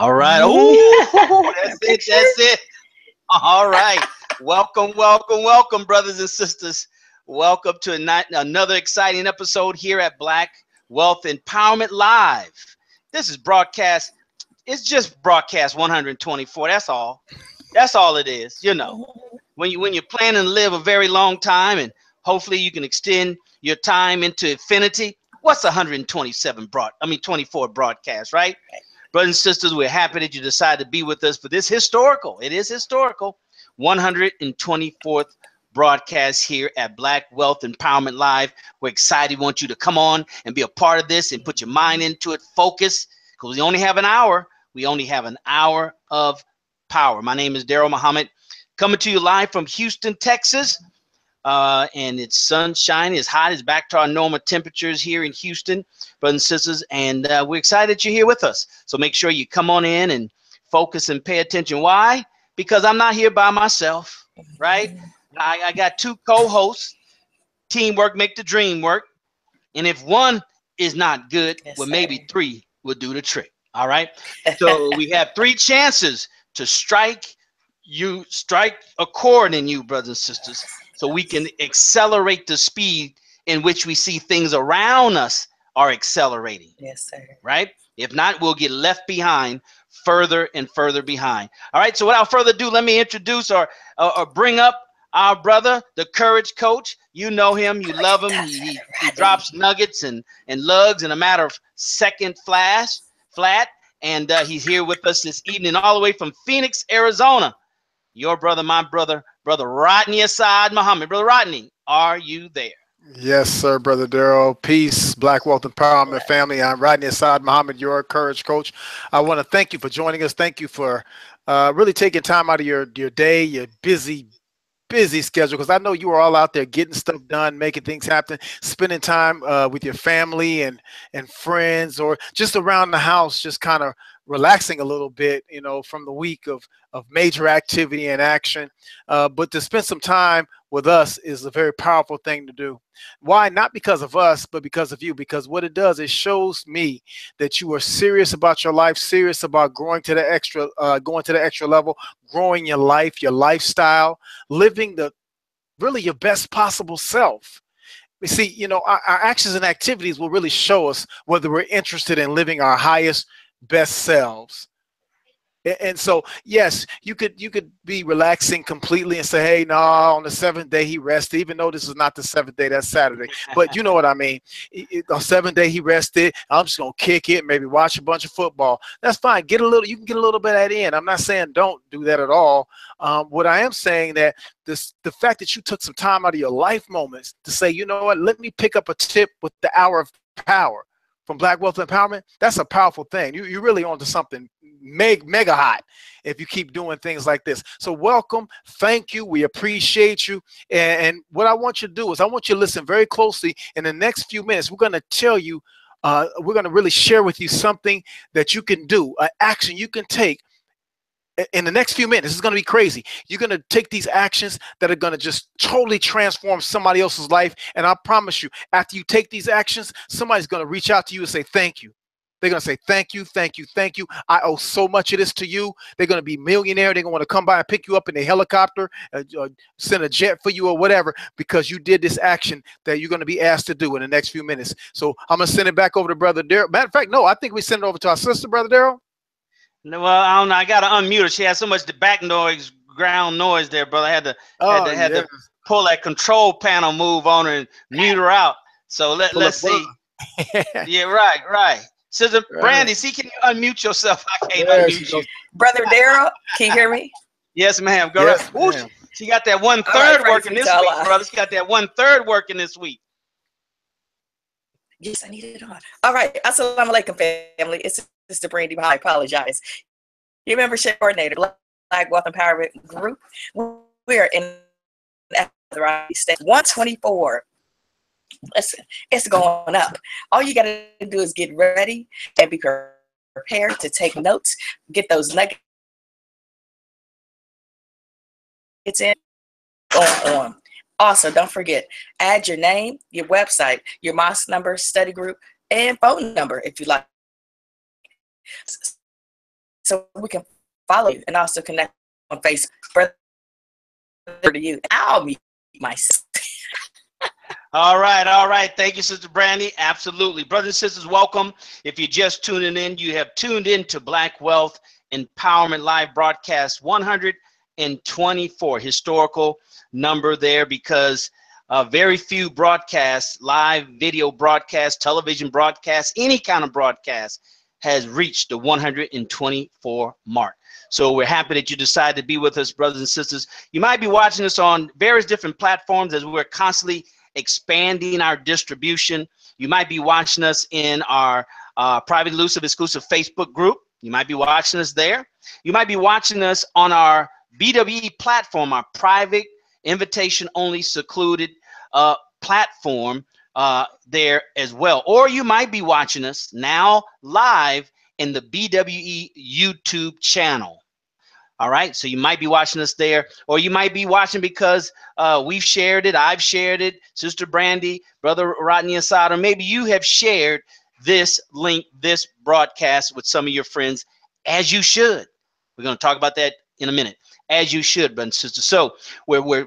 All right. Oh, that's it. That's it. All right. Welcome, welcome, welcome, brothers and sisters. Welcome to another exciting episode here at Black Wealth Empowerment Live. This is broadcast. It's just broadcast 124. That's all. That's all it is. You know, when you're planning to live a very long time, and hopefully you can extend your time into infinity. What's 24 broadcasts, right? Brothers and sisters, we're happy that you decided to be with us for this historical, it is historical, 124th broadcast here at Black Wealth Empowerment Live. We're excited. We want you to come on and be a part of this and put your mind into it, focus, because we only have an hour. We only have an hour of power. My name is Daryl Muhammad, coming to you live from Houston, Texas. And it's sunshine, it's hot, it's back to our normal temperatures here in Houston, brothers and sisters, and we're excited that you're here with us. So make sure you come on in and focus and pay attention. Why? Because I'm not here by myself, right? I got two co-hosts. Teamwork make the dream work. And if one is not good, well, maybe three will do the trick. All right. So we have three chances to strike a chord in you, brothers and sisters, so we can accelerate the speed in which we see things around us are accelerating. Yes, sir. Right? If not, we'll get left behind, further and further behind. All right. So without further ado, let me introduce or bring up our brother, the Courage Coach. You know him. You love him. He drops nuggets and lugs in a matter of second flat. And he's here with us this evening, all the way from Phoenix, Arizona. Your brother, my brother, Brother Rodney Assad Muhammad. Brother Rodney, are you there? Yes, sir, Brother Daryl. Peace, Black Wealth Empowerment family. I'm Rodney Assad Muhammad, your Courage Coach. I want to thank you for joining us. Thank you for really taking time out of your day, your busy schedule, because I know you are all out there getting stuff done, making things happen, spending time with your family and friends, or just around the house, just kind of relaxing a little bit, you know, from the week of major activity and action. But to spend some time with us is a very powerful thing to do. Why? Not because of us, but because of you. Because what it does, it shows me that you are serious about your life, serious about going to the extra level, growing your life, your lifestyle, living really your best possible self. We see, you know, our actions and activities will really show us whether we're interested in living our highest, best selves. And so, yes, you could be relaxing completely and say, hey, no, on the seventh day he rested, even though this is not the seventh day, that's Saturday. But you know what I mean? On seventh day he rested. I'm just going to kick it, maybe watch a bunch of football. That's fine. You can get a little bit of that in. I'm not saying don't do that at all. What I am saying that the fact that you took some time out of your life moments to say, you know what, let me pick up a tip with the hour of power from Black Wealth Empowerment, that's a powerful thing. You're really onto something mega hot if you keep doing things like this. So welcome. Thank you. We appreciate you. And what I want you to do is I want you to listen very closely. In the next few minutes, we're going to tell you, we're going to really share with you something that you can do, an action you can take. In the next few minutes, this is going to be crazy. You're going to take these actions that are going to just totally transform somebody else's life. And I promise you, after you take these actions, somebody's going to reach out to you and say, thank you. They're going to say, thank you, thank you, thank you. I owe so much of this to you. They're going to be millionaire. They're going to want to come by and pick you up in a helicopter, send a jet for you or whatever, because you did this action that you're going to be asked to do in the next few minutes. So I'm going to send it back over to Brother Daryl. Matter of fact, no, I think we send it over to our sister, Brother Daryl. No, well, I don't know. I got to unmute her. She has so much background noise there, brother. I had to pull that control panel move on her and mute her out. So let's see. Yeah, right. Sister Brandy, see, can you unmute yourself? I can't unmute you. Brother Daryl, can you hear me? Yes, ma'am. Go right. Ooh, she got that 1/3 working this week, brother. She got that 1/3 working this week. Yes, I need it on. All right. Assalamu alaikum, family. It's Sister Brandy. I apologize. Your membership coordinator, Black Wealth Empowerment Group. We are in the state 124. Listen, it's going up. All you got to do is get ready and be prepared to take notes, get those nuggets in, on. Also, don't forget, add your name, your website, your mosque number, study group, and phone number if you like. so we can follow you and also connect on Facebook. Brother, to you. I'll meet myself. All right. Thank you, Sister Brandy. Absolutely. Brothers and sisters, welcome. If you're just tuning in, you have tuned in to Black Wealth Empowerment Live Broadcast 124, historical number there, because very few broadcasts, live video broadcasts, television broadcasts, any kind of broadcast has reached the 124 mark. So we're happy that you decided to be with us, brothers and sisters. You might be watching us on various different platforms as we're constantly expanding our distribution. You might be watching us in our private elusive exclusive Facebook group. You might be watching us there. You might be watching us on our BWE platform, our private invitation only secluded platform there as well. Or you might be watching us now live in the BWE YouTube channel. All right, so you might be watching us there, or you might be watching because we've shared it, I've shared it, Sister Brandy, Brother Rodney Assad, or maybe you have shared this link, this broadcast with some of your friends, as you should. We're going to talk about that in a minute, as you should, brothers and sisters. So we're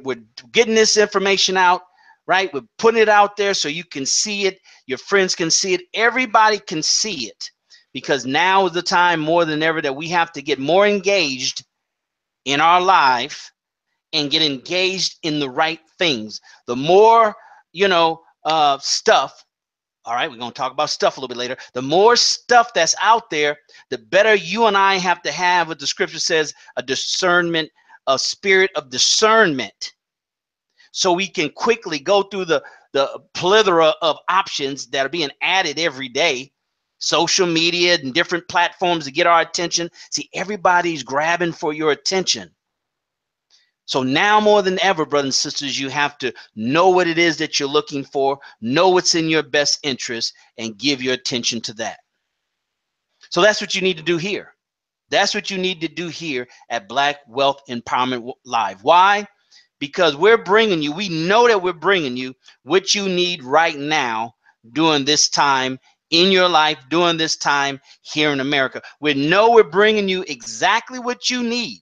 getting this information out, right? We're putting it out there so you can see it, your friends can see it, everybody can see it, because now is the time more than ever that we have to get more engaged in our life and get engaged in the right things. The more, stuff, all right, we're going to talk about stuff a little bit later. The more stuff that's out there, the better you and I have to have what the scripture says, a discernment, a spirit of discernment, so we can quickly go through the plethora of options that are being added every day. Social media and different platforms to get our attention. See, everybody's grabbing for your attention. So now more than ever, brothers and sisters, you have to know what it is that you're looking for, know what's in your best interest, and give your attention to that. So that's what you need to do here. That's what you need to do here at Black Wealth Empowerment Live. Why? Because we're bringing you, we know that we're bringing you what you need right now during this time in your life, during this time here in America. We know we're bringing you exactly what you need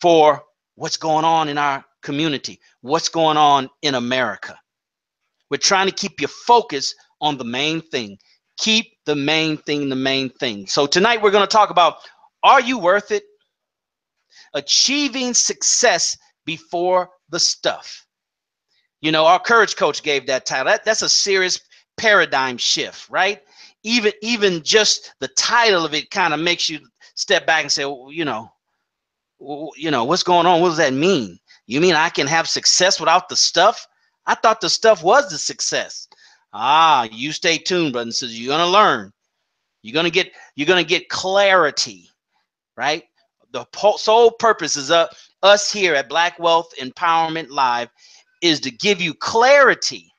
for what's going on in our community, what's going on in America. We're trying to keep you focused on the main thing. Keep the main thing the main thing. So tonight we're going to talk about, are you worth it? Achieving success before the stuff. You know, our courage coach gave that title. That's a serious paradigm shift, right? Even just the title of it kind of makes you step back and say, well, what's going on? What does that mean? You mean I can have success without the stuff? I thought the stuff was the success. You stay tuned, brothers and sisters. You're gonna learn. You're gonna get clarity, right? The sole purpose is us here at Black Wealth Empowerment Live is to give you clarity.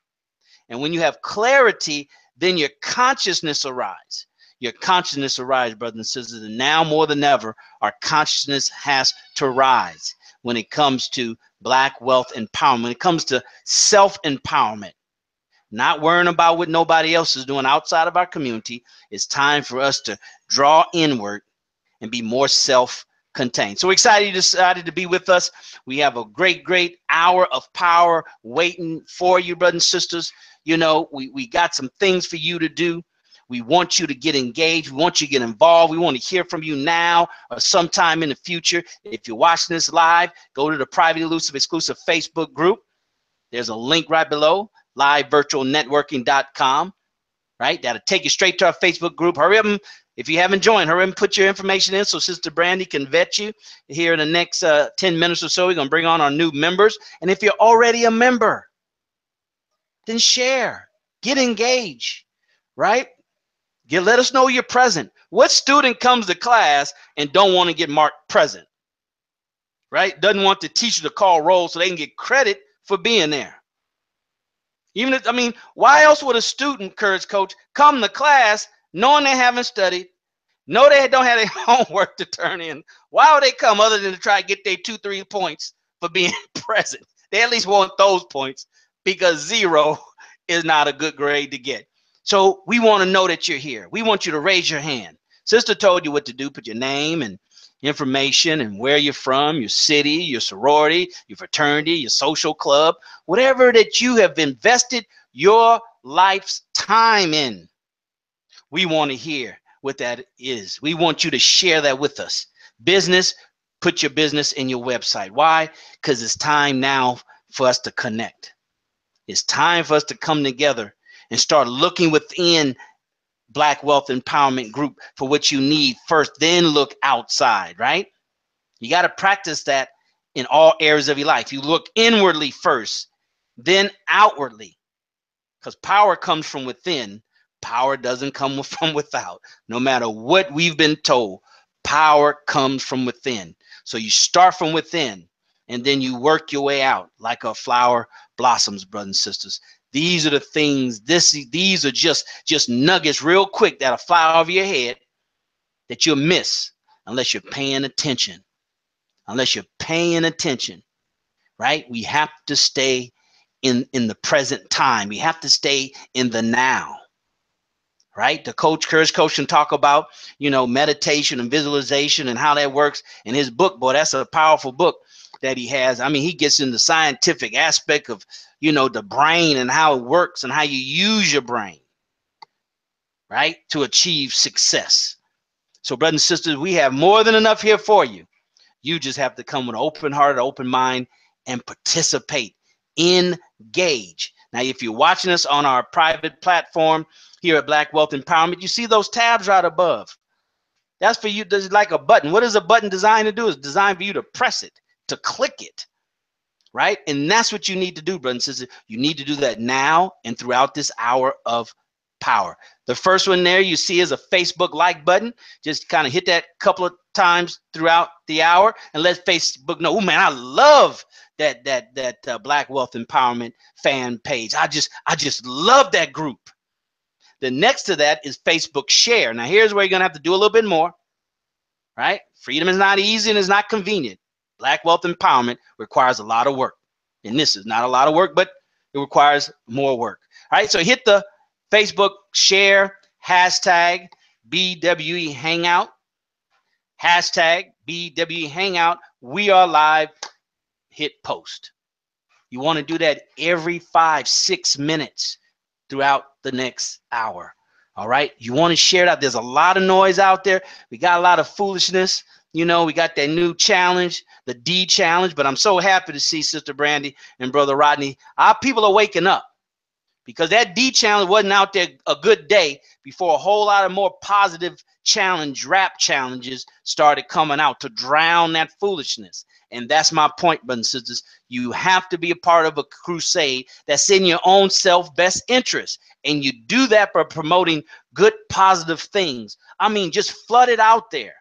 And when you have clarity, then your consciousness arises. Your consciousness arises, brothers and sisters. And now more than ever, our consciousness has to rise when it comes to Black Wealth Empowerment, when it comes to self-empowerment. Not worrying about what nobody else is doing outside of our community. It's time for us to draw inward and be more self-contained. So excited you decided to be with us. We have a great hour of power waiting for you, brothers and sisters. You know, we got some things for you to do. We want you to get engaged. We want you to get involved. We want to hear from you now or sometime in the future. If you're watching this live, go to the private elusive exclusive Facebook group. There's a link right below, livevirtualnetworking.com, right? That'll take you straight to our Facebook group. Hurry up, and if you haven't joined, hurry up and put your information in so Sister Brandy can vet you here in the next 10 minutes or so. We're going to bring on our new members. And if you're already a member, then share, get engaged, right? Let us know you're present. What student comes to class and don't want to get marked present, right? Doesn't want the teacher to call roll so they can get credit for being there. Even if, why else would a student, courage coach, come to class knowing they haven't studied, know they don't have their homework to turn in? Why would they come other than to try to get their 2-3 points for being present? They at least want those points, because 0 is not a good grade to get. So we want to know that you're here. We want you to raise your hand. Sister told you what to do. Put your name and information and where you're from, your city, your sorority, your fraternity, your social club, whatever that you have invested your life's time in. We want to hear what that is. We want you to share that with us. Business, put your business in your website. Why? Because it's time now for us to connect. It's time for us to come together and start looking within Black Wealth Empowerment Group for what you need first, then look outside, right? You got to practice that in all areas of your life. You look inwardly first, then outwardly, because power comes from within. Power doesn't come from without. No matter what we've been told, power comes from within. So you start from within, and then you work your way out like a flower blossoms, brothers and sisters. These are the things, these are just nuggets real quick that'll fly over your head that you'll miss unless you're paying attention. Unless you're paying attention, right? We have to stay in the present time. We have to stay in the now, right? The Courage Coach can talk about, meditation and visualization and how that works in his book. Boy, that's a powerful book that he has. I mean, he gets in the scientific aspect of, the brain and how it works and how you use your brain, right, to achieve success. So, brothers and sisters, we have more than enough here for you. You just have to come with an open heart, an open mind, and participate, engage. Now, if you're watching us on our private platform here at Black Wealth Empowerment, you see those tabs right above. That's for you. There's like a button. What is a button designed to do? It's designed for you to press it, to click it, right? And that's what you need to do, brothers and sisters. You need to do that now and throughout this hour of power. The first one there you see is a Facebook like button. Just kind of hit that couple of times throughout the hour and let Facebook know, oh man, I love that Black Wealth Empowerment fan page. I just love that group. The next to that is Facebook share. Now here's where you're gonna have to do a little bit more, right? Freedom is not easy and it's not convenient. Black Wealth Empowerment requires a lot of work. And this is not a lot of work, but it requires more work. All right, so hit the Facebook share, hashtag BWE Hangout, hashtag BWE Hangout. We are live, hit post. You want to do that every 5-6 minutes throughout the next hour. All right, you want to share it out. There's a lot of noise out there. We got a lot of foolishness. We got that new challenge, the D challenge, but I'm so happy to see Sister Brandy and Brother Rodney. Our people are waking up. Because that D challenge wasn't out there a good day before a whole lot of more positive rap challenges started coming out to drown that foolishness. And that's my point, brothers and sisters. You have to be a part of a crusade that's in your own self-best interest. And you do that by promoting good, positive things. I mean, just flood it out there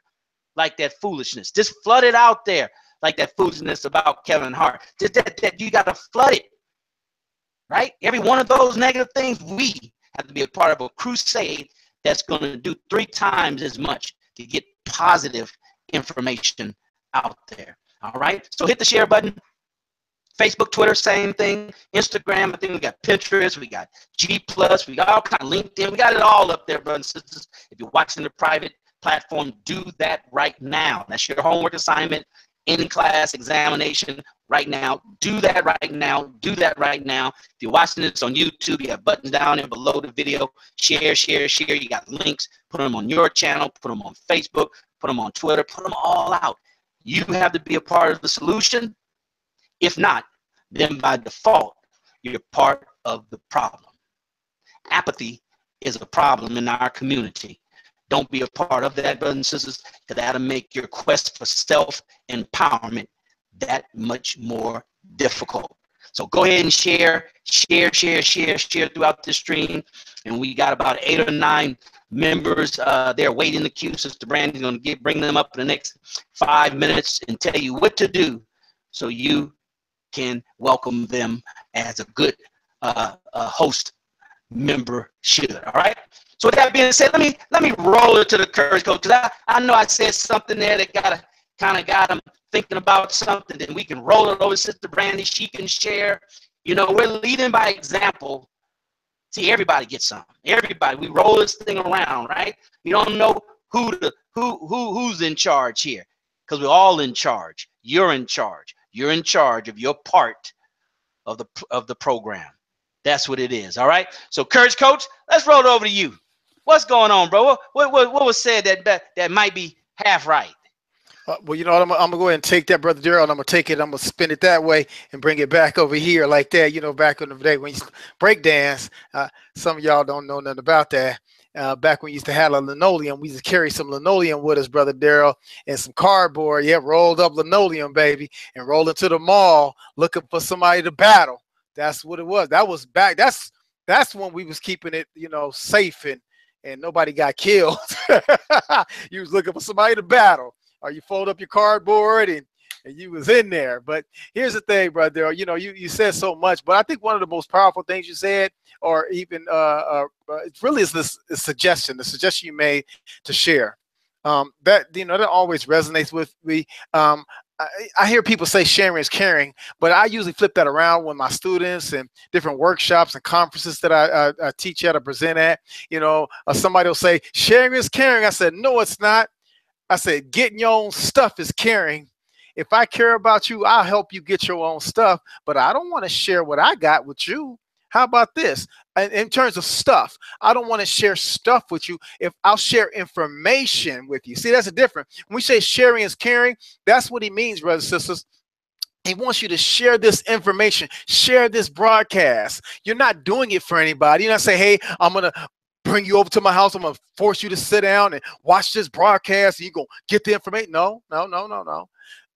like that foolishness. Just flood it out there like that foolishness about Kevin Hart. Just that you got to flood it. Right? Every one of those negative things, we have to be a part of a crusade that's going to do 3 times as much to get positive information out there. All right? So hit the share button. Facebook, Twitter, same thing. Instagram, I think we got Pinterest, we got G+, we got all kind of LinkedIn. We got it all up there, brothers and sisters. If you're watching the private platform, do that right now. That's your homework assignment. In-class examination right now. Do that right now. Do that right now. If you're watching this on YouTube, you have buttons down there below the video. Share, share, share. You got links. Put them on your channel. Put them on Facebook. Put them on Twitter. Put them all out. You have to be a part of the solution. If not, then by default, you're part of the problem. Apathy is a problem in our community. Don't be a part of that, brothers and sisters, because that'll make your quest for self-empowerment that much more difficult. So go ahead and share throughout the stream. And we got about 8 or 9 members there waiting in the queue. Sister Brandy's going to bring them up in the next 5 minutes and tell you what to do so you can welcome them as a good host member should. All right. So with that being said, let me roll it to the Courage Coach, because I know I said something there that got them thinking about something. Then we can roll it over to Sister Brandy. She can share. We're leading by example. See, everybody gets something. Everybody. We roll this thing around, right? We don't know who's in charge here, because we're all in charge. You're in charge. You're in charge of your part of the program. That's what it is. All right. So, Courage Coach, let's roll it over to you. What's going on, bro? What was said that might be half right? Well, you know what? I'm gonna go ahead and take that, Brother Daryl, and I'm gonna take it. I'm gonna spin it that way and bring it back over here like that. You know, back in the day when you break dance, some of y'all don't know nothing about that. Back when we used to have a linoleum, we used to carry some linoleum with us, Brother Daryl, and some cardboard. Yeah, rolled up linoleum, baby, and roll into the mall looking for somebody to battle. That's what it was. That was back. That's when we was keeping it, you know, safe and nobody got killed. You was looking for somebody to battle. Or you fold up your cardboard and you was in there. But here's the thing, brother. You know, you said so much, but I think one of the most powerful things you said, or even it really is this suggestion, the suggestion you made to share. That, you know, that always resonates with me. I hear people say sharing is caring, but I usually flip that around when my students and different workshops and conferences that I teach at or present at. You know, somebody will say sharing is caring. I said, no, it's not. I said, getting your own stuff is caring. If I care about you, I'll help you get your own stuff, but I don't want to share what I got with you. How about this? In terms of stuff, I don't want to share stuff with you. If I'll share information with you. See, that's a difference. When we say sharing is caring, that's what he means, brothers and sisters. He wants you to share this information, share this broadcast. You're not doing it for anybody. You're not saying, hey, I'm going to bring you over to my house. I'm going to force you to sit down and watch this broadcast and you're going to get the information. No.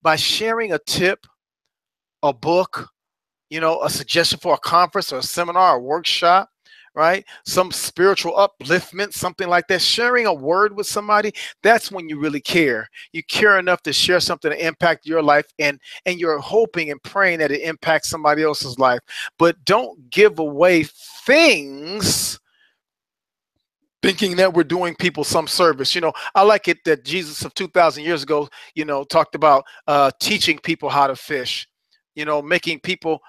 By sharing a tip, a book, you know, a suggestion for a conference or a seminar or workshop, right? Some spiritual upliftment, something like that. Sharing a word with somebody, that's when you really care. You care enough to share something to impact your life, and you're hoping and praying that it impacts somebody else's life. But don't give away things thinking that we're doing people some service. You know, I like it that Jesus of 2,000 years ago, you know, talked about teaching people how to fish, you know, making people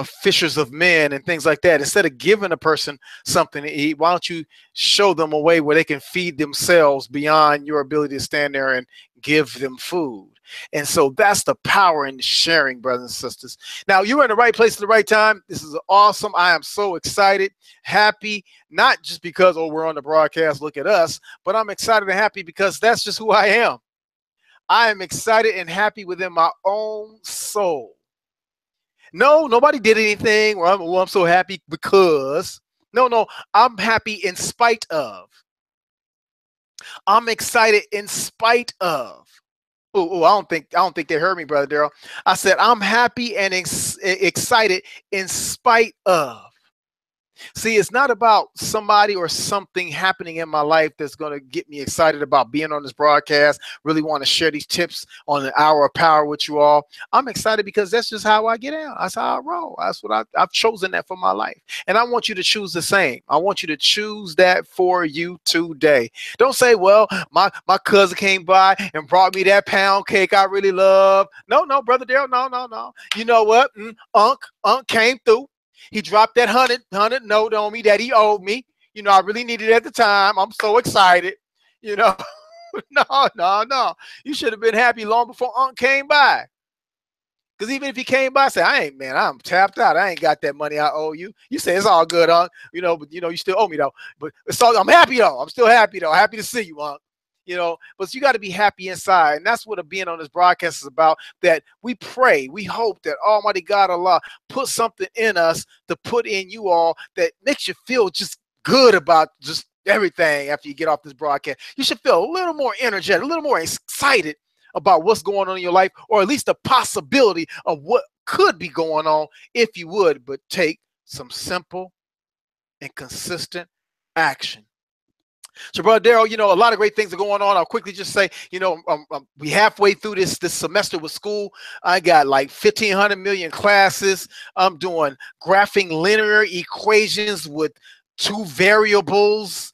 fishers of men and things like that. Instead of giving a person something to eat, why don't you show them a way where they can feed themselves beyond your ability to stand there and give them food? And so that's the power in sharing, brothers and sisters. Now, you're in the right place at the right time. This is awesome. I am so excited, happy, not just because, oh, we're on the broadcast, look at us, but I'm excited and happy because that's just who I am. I am excited and happy within my own soul. No, nobody did anything where I'm so happy because. No, I'm happy in spite of. I'm excited in spite of. Oh, I don't think they heard me, Brother Daryl. I said I'm happy and excited in spite of. See, it's not about somebody or something happening in my life that's going to get me excited about being on this broadcast, really want to share these tips on an hour of power with you all. I'm excited because that's just how I get out. That's how I roll. That's what I've chosen that for my life. And I want you to choose the same. I want you to choose that for you today. Don't say, well, my cousin came by and brought me that pound cake I really love. No, Brother Daryl, no. You know what? Unc came through. He dropped that 100 note on me that he owed me. You know, I really needed it at the time. I'm so excited. You know, no. You should have been happy long before Unc came by. Because even if he came by, say, I'm tapped out. I ain't got that money I owe you. You say, it's all good, Unc. You know, but, you know, you still owe me, though. But it's all, I'm happy, though. I'm still happy, though. Happy to see you, Unc. You know, but you got to be happy inside. And that's what being on this broadcast is about, that we pray, we hope that Almighty God, Allah, put something in us to put in you all that makes you feel just good about just everything after you get off this broadcast. You should feel a little more energetic, a little more excited about what's going on in your life, or at least the possibility of what could be going on if you would, but take some simple and consistent action. So, Brother Daryl, you know, a lot of great things are going on. I'll quickly just say, you know, we halfway through this semester with school. I got like 1,500 million classes. I'm doing graphing linear equations with two variables,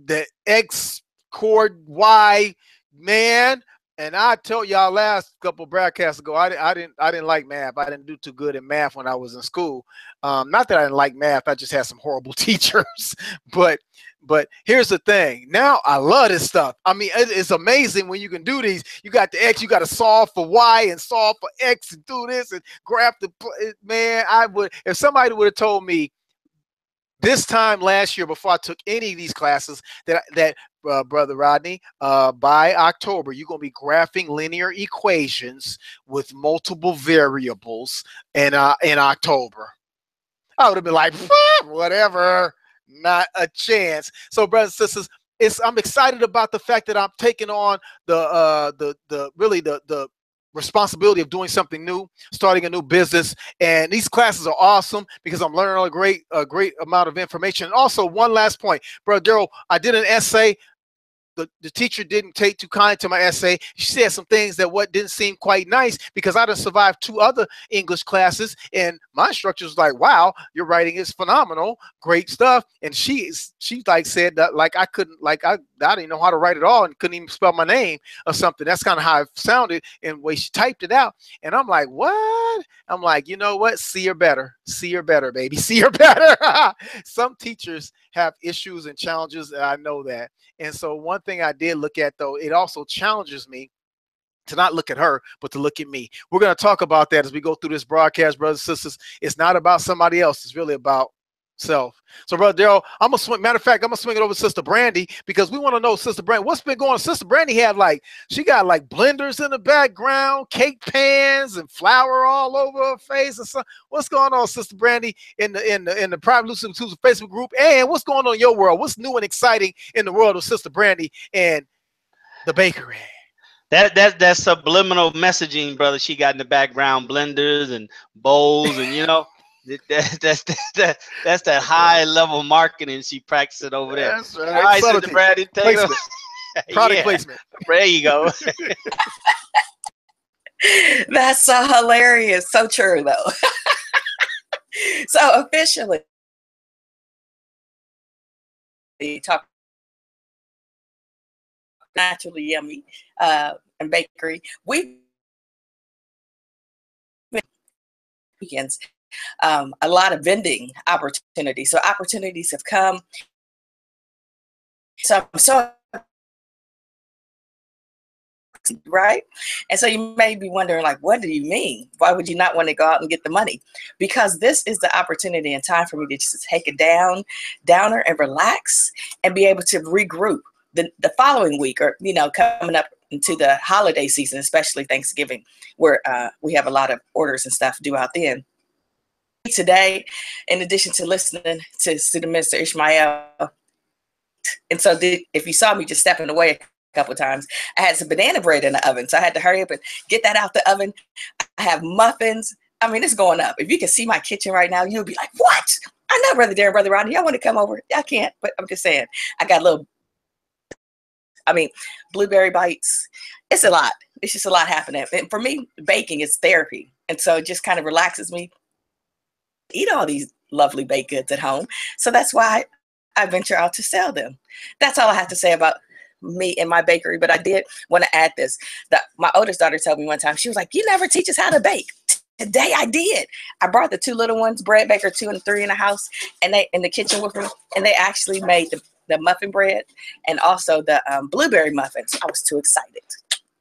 the X chord Y, man. And I told y'all last couple broadcasts ago, I didn't like math. I didn't do too good in math when I was in school. Not that I didn't like math. I just had some horrible teachers. But But here's the thing. Now I love this stuff. I mean, it's amazing when you can do these. You got the X, you got to solve for Y and solve for X and do this and graph the, man, I would, if somebody would have told me this time last year before I took any of these classes that Brother Rodney, by October, you're going to be graphing linear equations with multiple variables in October, I would have been like, whatever, not a chance. So, brothers and sisters, I'm excited about the fact that I'm taking on the responsibility of doing something new, starting a new business. And these classes are awesome because I'm learning a great amount of information. And also, one last point, Brother Daryl, I did an essay. The teacher didn't take too kind to my essay. She said some things that didn't seem quite nice because I done survived 2 other English classes, and my instructor was like, "Wow, your writing is phenomenal, great stuff." And she like said that like I couldn't, like I didn't know how to write at all and couldn't even spell my name or something. That's kind of how it sounded and the way she typed it out. And I'm like, what? I'm like, you know what? See her better, baby, see her better. Some teachers have issues and challenges, and I know that. And so one thing I did look at, though, it also challenges me to not look at her, but to look at me. We're going to talk about that as we go through this broadcast, brothers and sisters. It's not about somebody else. It's really about self. So, Brother Daryl, I'm going to swing. Matter of fact, I'm going to swing it over to Sister Brandy because we want to know, Sister Brandy, what's been going on? Sister Brandy she got like blenders in the background, cake pans, and flour all over her face. And so, what's going on, Sister Brandy, in the Private Lucid Facebook group? And what's going on in your world? What's new and exciting in the world of Sister Brandy and the bakery? That's subliminal messaging, brother. She got in the background blenders and bowls, and that's that high level marketing she practicing over there. That's right. All right, Sister Brandy, take it. Product placement. There you go. That's so hilarious. So true, though. So officially, talk naturally yummy and bakery. Weekends. A lot of vending opportunities. So opportunities have come. So I'm so right. And so you may be wondering, like, what do you mean? Why would you not want to go out and get the money? Because this is the opportunity and time for me to just take it downer and relax and be able to regroup the following week, or coming up into the holiday season, especially Thanksgiving, where we have a lot of orders and stuff due out then. Today, in addition to listening to Student Minister Ishmael, and so if you saw me just stepping away a couple of times, I had some banana bread in the oven, so I had to hurry up and get that out the oven. I have muffins. I mean, it's going up. If you can see my kitchen right now, you'll be like, "What? I know, Brother Darren, Brother Rodney, y'all want to come over?" I can't, but I'm just saying, I got blueberry bites. It's a lot. It's just a lot happening. And for me, baking is therapy, and so it just kind of relaxes me. Eat all these lovely baked goods at home. So that's why I venture out to sell them. That's all I have to say about me and my bakery. But I did want to add this. My oldest daughter told me one time, she was like, "You never teach us how to bake." Today I did. I brought the 2 little ones, Bread Baker 2 and 3, in the house, and they in the kitchen with me, and they actually made the muffin bread and also the blueberry muffins. I was too excited.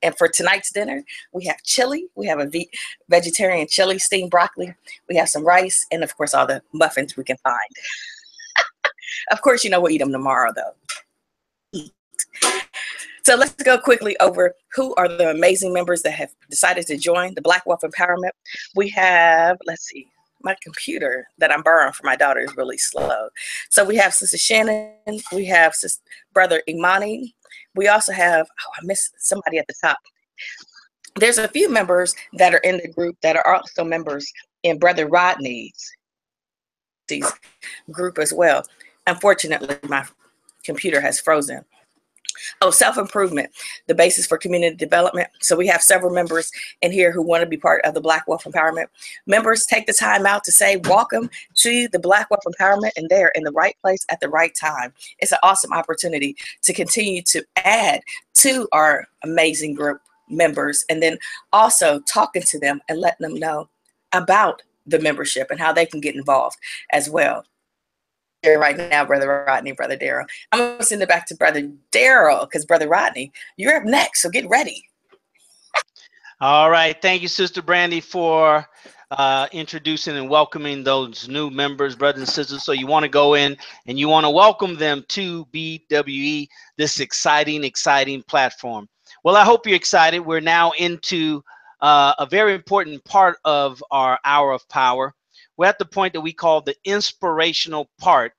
And for tonight's dinner, we have chili. We have a vegetarian chili, steamed broccoli. We have some rice, and of course, all the muffins we can find. Of course, we'll eat them tomorrow, though. So let's go quickly over who are the amazing members that have decided to join the Black Wealth Empowerment. We have, let's see, my computer that I'm borrowing for my daughter is really slow. So we have Sister Shannon. We have Brother Imani. We also have, I missed somebody at the top. There's a few members that are in the group that are also members in Brother Rodney's group as well. Unfortunately, my computer has frozen. Oh, self-improvement, the basis for community development. So we have several members in here who want to be part of the Black Wealth Empowerment. Members take the time out to say, welcome to the Black Wealth Empowerment, and they're in the right place at the right time. It's an awesome opportunity to continue to add to our amazing group members, and then also talking to them and letting them know about the membership and how they can get involved as well. right now, Brother Rodney, Brother Daryl. I'm going to send it back to Brother Daryl because Brother Rodney, you're up next, so get ready. All right. Thank you, Sister Brandy, for introducing and welcoming those new members, brothers and sisters. So you want to go in and you want to welcome them to BWE, this exciting platform. Well, I hope you're excited. We're now into a very important part of our hour of power. We're at the point that we call the inspirational part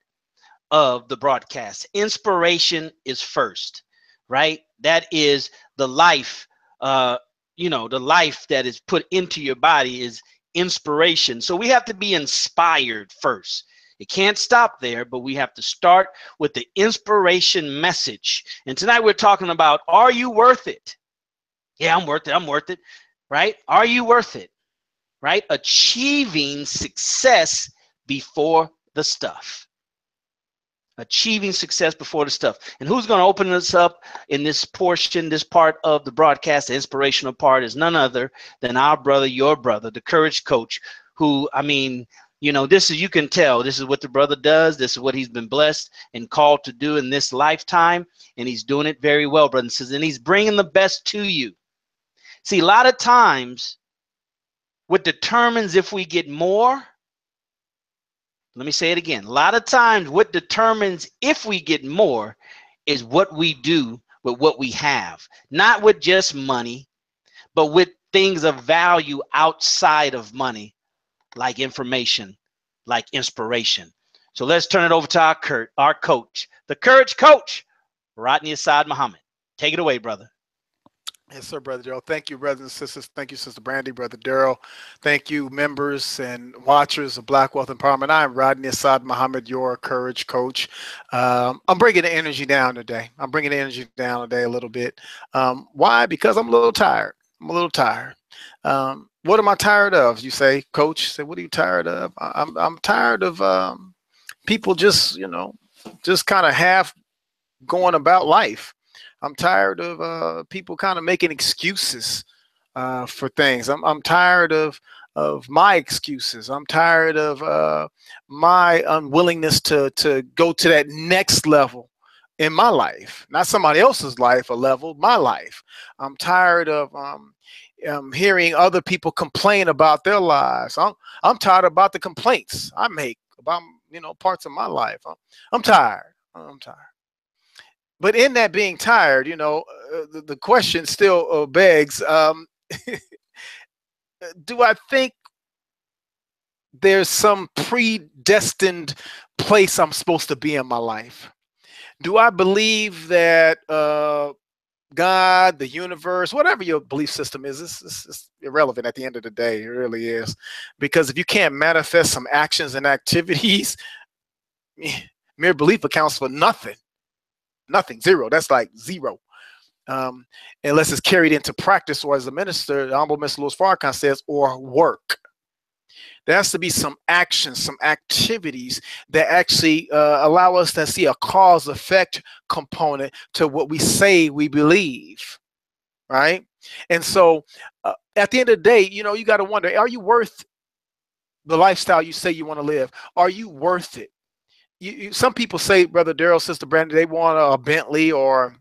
of the broadcast. Inspiration is first, right? That is the life, the life that is put into your body is inspiration. So we have to be inspired first. It can't stop there, but we have to start with the inspiration message. And tonight we're talking about, are you worth it? Yeah, I'm worth it. I'm worth it, right? Are you worth it, right? Achieving success before the stuff. Achieving success before the stuff. And who's going to open us up in this portion, this part of the broadcast, the inspirational part, is none other than our brother, your brother, the Courage Coach, who, I mean, this is, you can tell, this is what the brother does. This is what he's been blessed and called to do in this lifetime. And he's doing it very well, brothers and sisters. And he's bringing the best to you. See, a lot of times what determines if we get more, let me say it again. A lot of times what determines if we get more is what we do with what we have. Not with just money, but with things of value outside of money, like information, like inspiration. So let's turn it over to our coach, the Courage Coach, Rodney Assad Muhammad. Take it away, brother. Yes, sir, Brother Daryl. Thank you, brothers and sisters. Thank you, Sister Brandy, Brother Daryl. Thank you, members and watchers of Black Wealth Empowerment. I'm Rodney Assad Muhammad, your Courage Coach. I'm bringing the energy down today. I'm bringing the energy down today a little bit. Why? Because I'm a little tired. I'm a little tired. What am I tired of? You say, Coach. Say, what are you tired of? I'm tired of people just, just kind of half going about life. I'm tired of people kind of making excuses for things. I'm tired of my excuses. I'm tired of my unwillingness to go to that next level in my life, not somebody else's life, a level, my life. I'm tired of hearing other people complain about their lives. I'm tired about the complaints I make about parts of my life. I'm tired. I'm tired. But in that being tired, the question still begs, do I think there's some predestined place I'm supposed to be in my life? Do I believe that God, the universe, whatever your belief system is, it's irrelevant at the end of the day. It really is. Because if you can't manifest some actions and activities, mere belief accounts for nothing. Nothing, zero. That's like zero. Unless it's carried into practice, or as the minister, the Honorable Mr. Louis Farrakhan says, or work. There has to be some actions, some activities that actually allow us to see a cause-effect component to what we say we believe, right? And so at the end of the day, you got to wonder, are you worth the lifestyle you say you want to live? Are you worth it? Some people say, Brother Daryl, Sister Brandy, they want a Bentley, or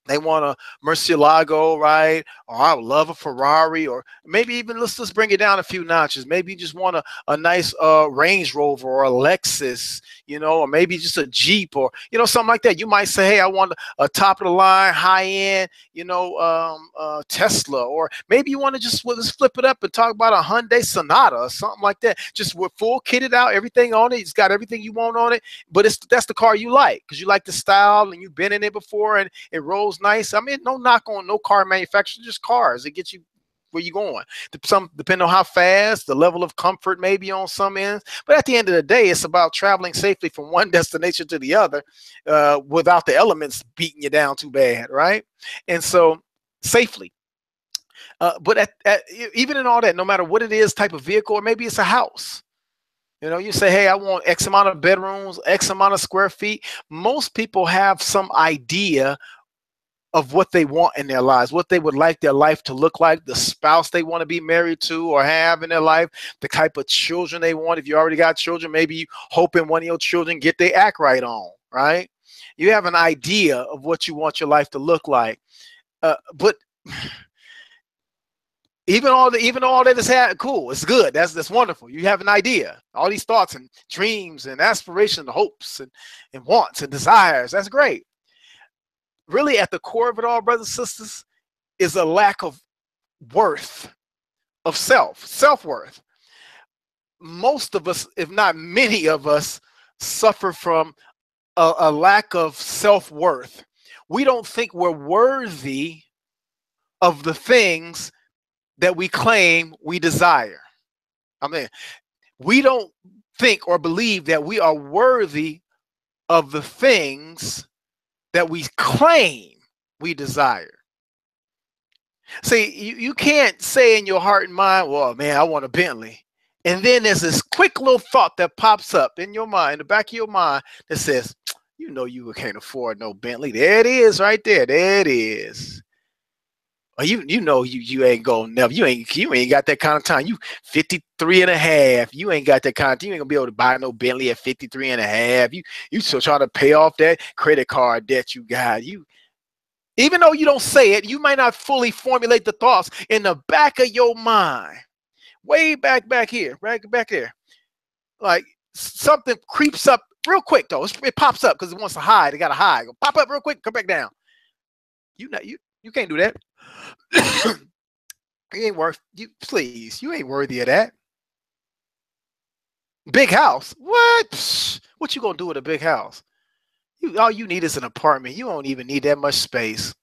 they want a Murcielago, right? Or I would love a Ferrari, or maybe even let's bring it down a few notches. Maybe you just want a nice Range Rover or a Lexus, or maybe just a Jeep, or something like that. You might say, hey, I want a top of the line, high end, Tesla, or maybe you want to just flip it up and talk about a Hyundai Sonata or something like that. Just with full kitted out, everything on it. It's got everything you want on it, but that's the car you like because you like the style and you've been in it before and it rolls nice. I mean, no knock on no car manufacturer, just cars. It gets you where you going. Some depending on how fast, the level of comfort maybe on some ends. But at the end of the day, it's about traveling safely from one destination to the other without the elements beating you down too bad, right? And so safely. But even in all that, no matter what it is, type of vehicle, or maybe it's a house. You say, hey, I want X amount of bedrooms, X amount of square feet. Most people have some idea of what they want in their lives, what they would like their life to look like, the spouse they want to be married to or have in their life, the type of children they want. If you already got children, maybe you hoping one of your children get their act right on, right? You have an idea of what you want your life to look like. But even all that is cool, it's good. That's wonderful. You have an idea, all these thoughts and dreams and aspirations and hopes and wants and desires. That's great. Really, at the core of it all, brothers and sisters, is a lack of worth, of self-worth. Most of us, if not many of us, suffer from a lack of self-worth. We don't think we're worthy of the things that we claim we desire. I mean, we don't think or believe that we are worthy of the things that we claim we desire. See, you can't say in your heart and mind, well, man, I want a Bentley. And then there's this quick little thought that pops up in your mind, in the back of your mind, that says, you know you can't afford no Bentley. There it is right there. There it is. Or you know you ain't going never. You ain't got that kind of time. You 53 and a half. You ain't got that kind of time. You ain't gonna be able to buy no Bentley at 53 and a half. You still trying to pay off that credit card debt you got. Even though you don't say it, you might not fully formulate the thoughts in the back of your mind. Way back here, right back there. Like something creeps up real quick though. It pops up because it wants to hide. It got to hide. Go pop up real quick, come back down. You can't do that. You ain't worth please. You ain't worthy of that. Big house. What? Psh, what you gonna do with a big house? All you need is an apartment. You don't even need that much space.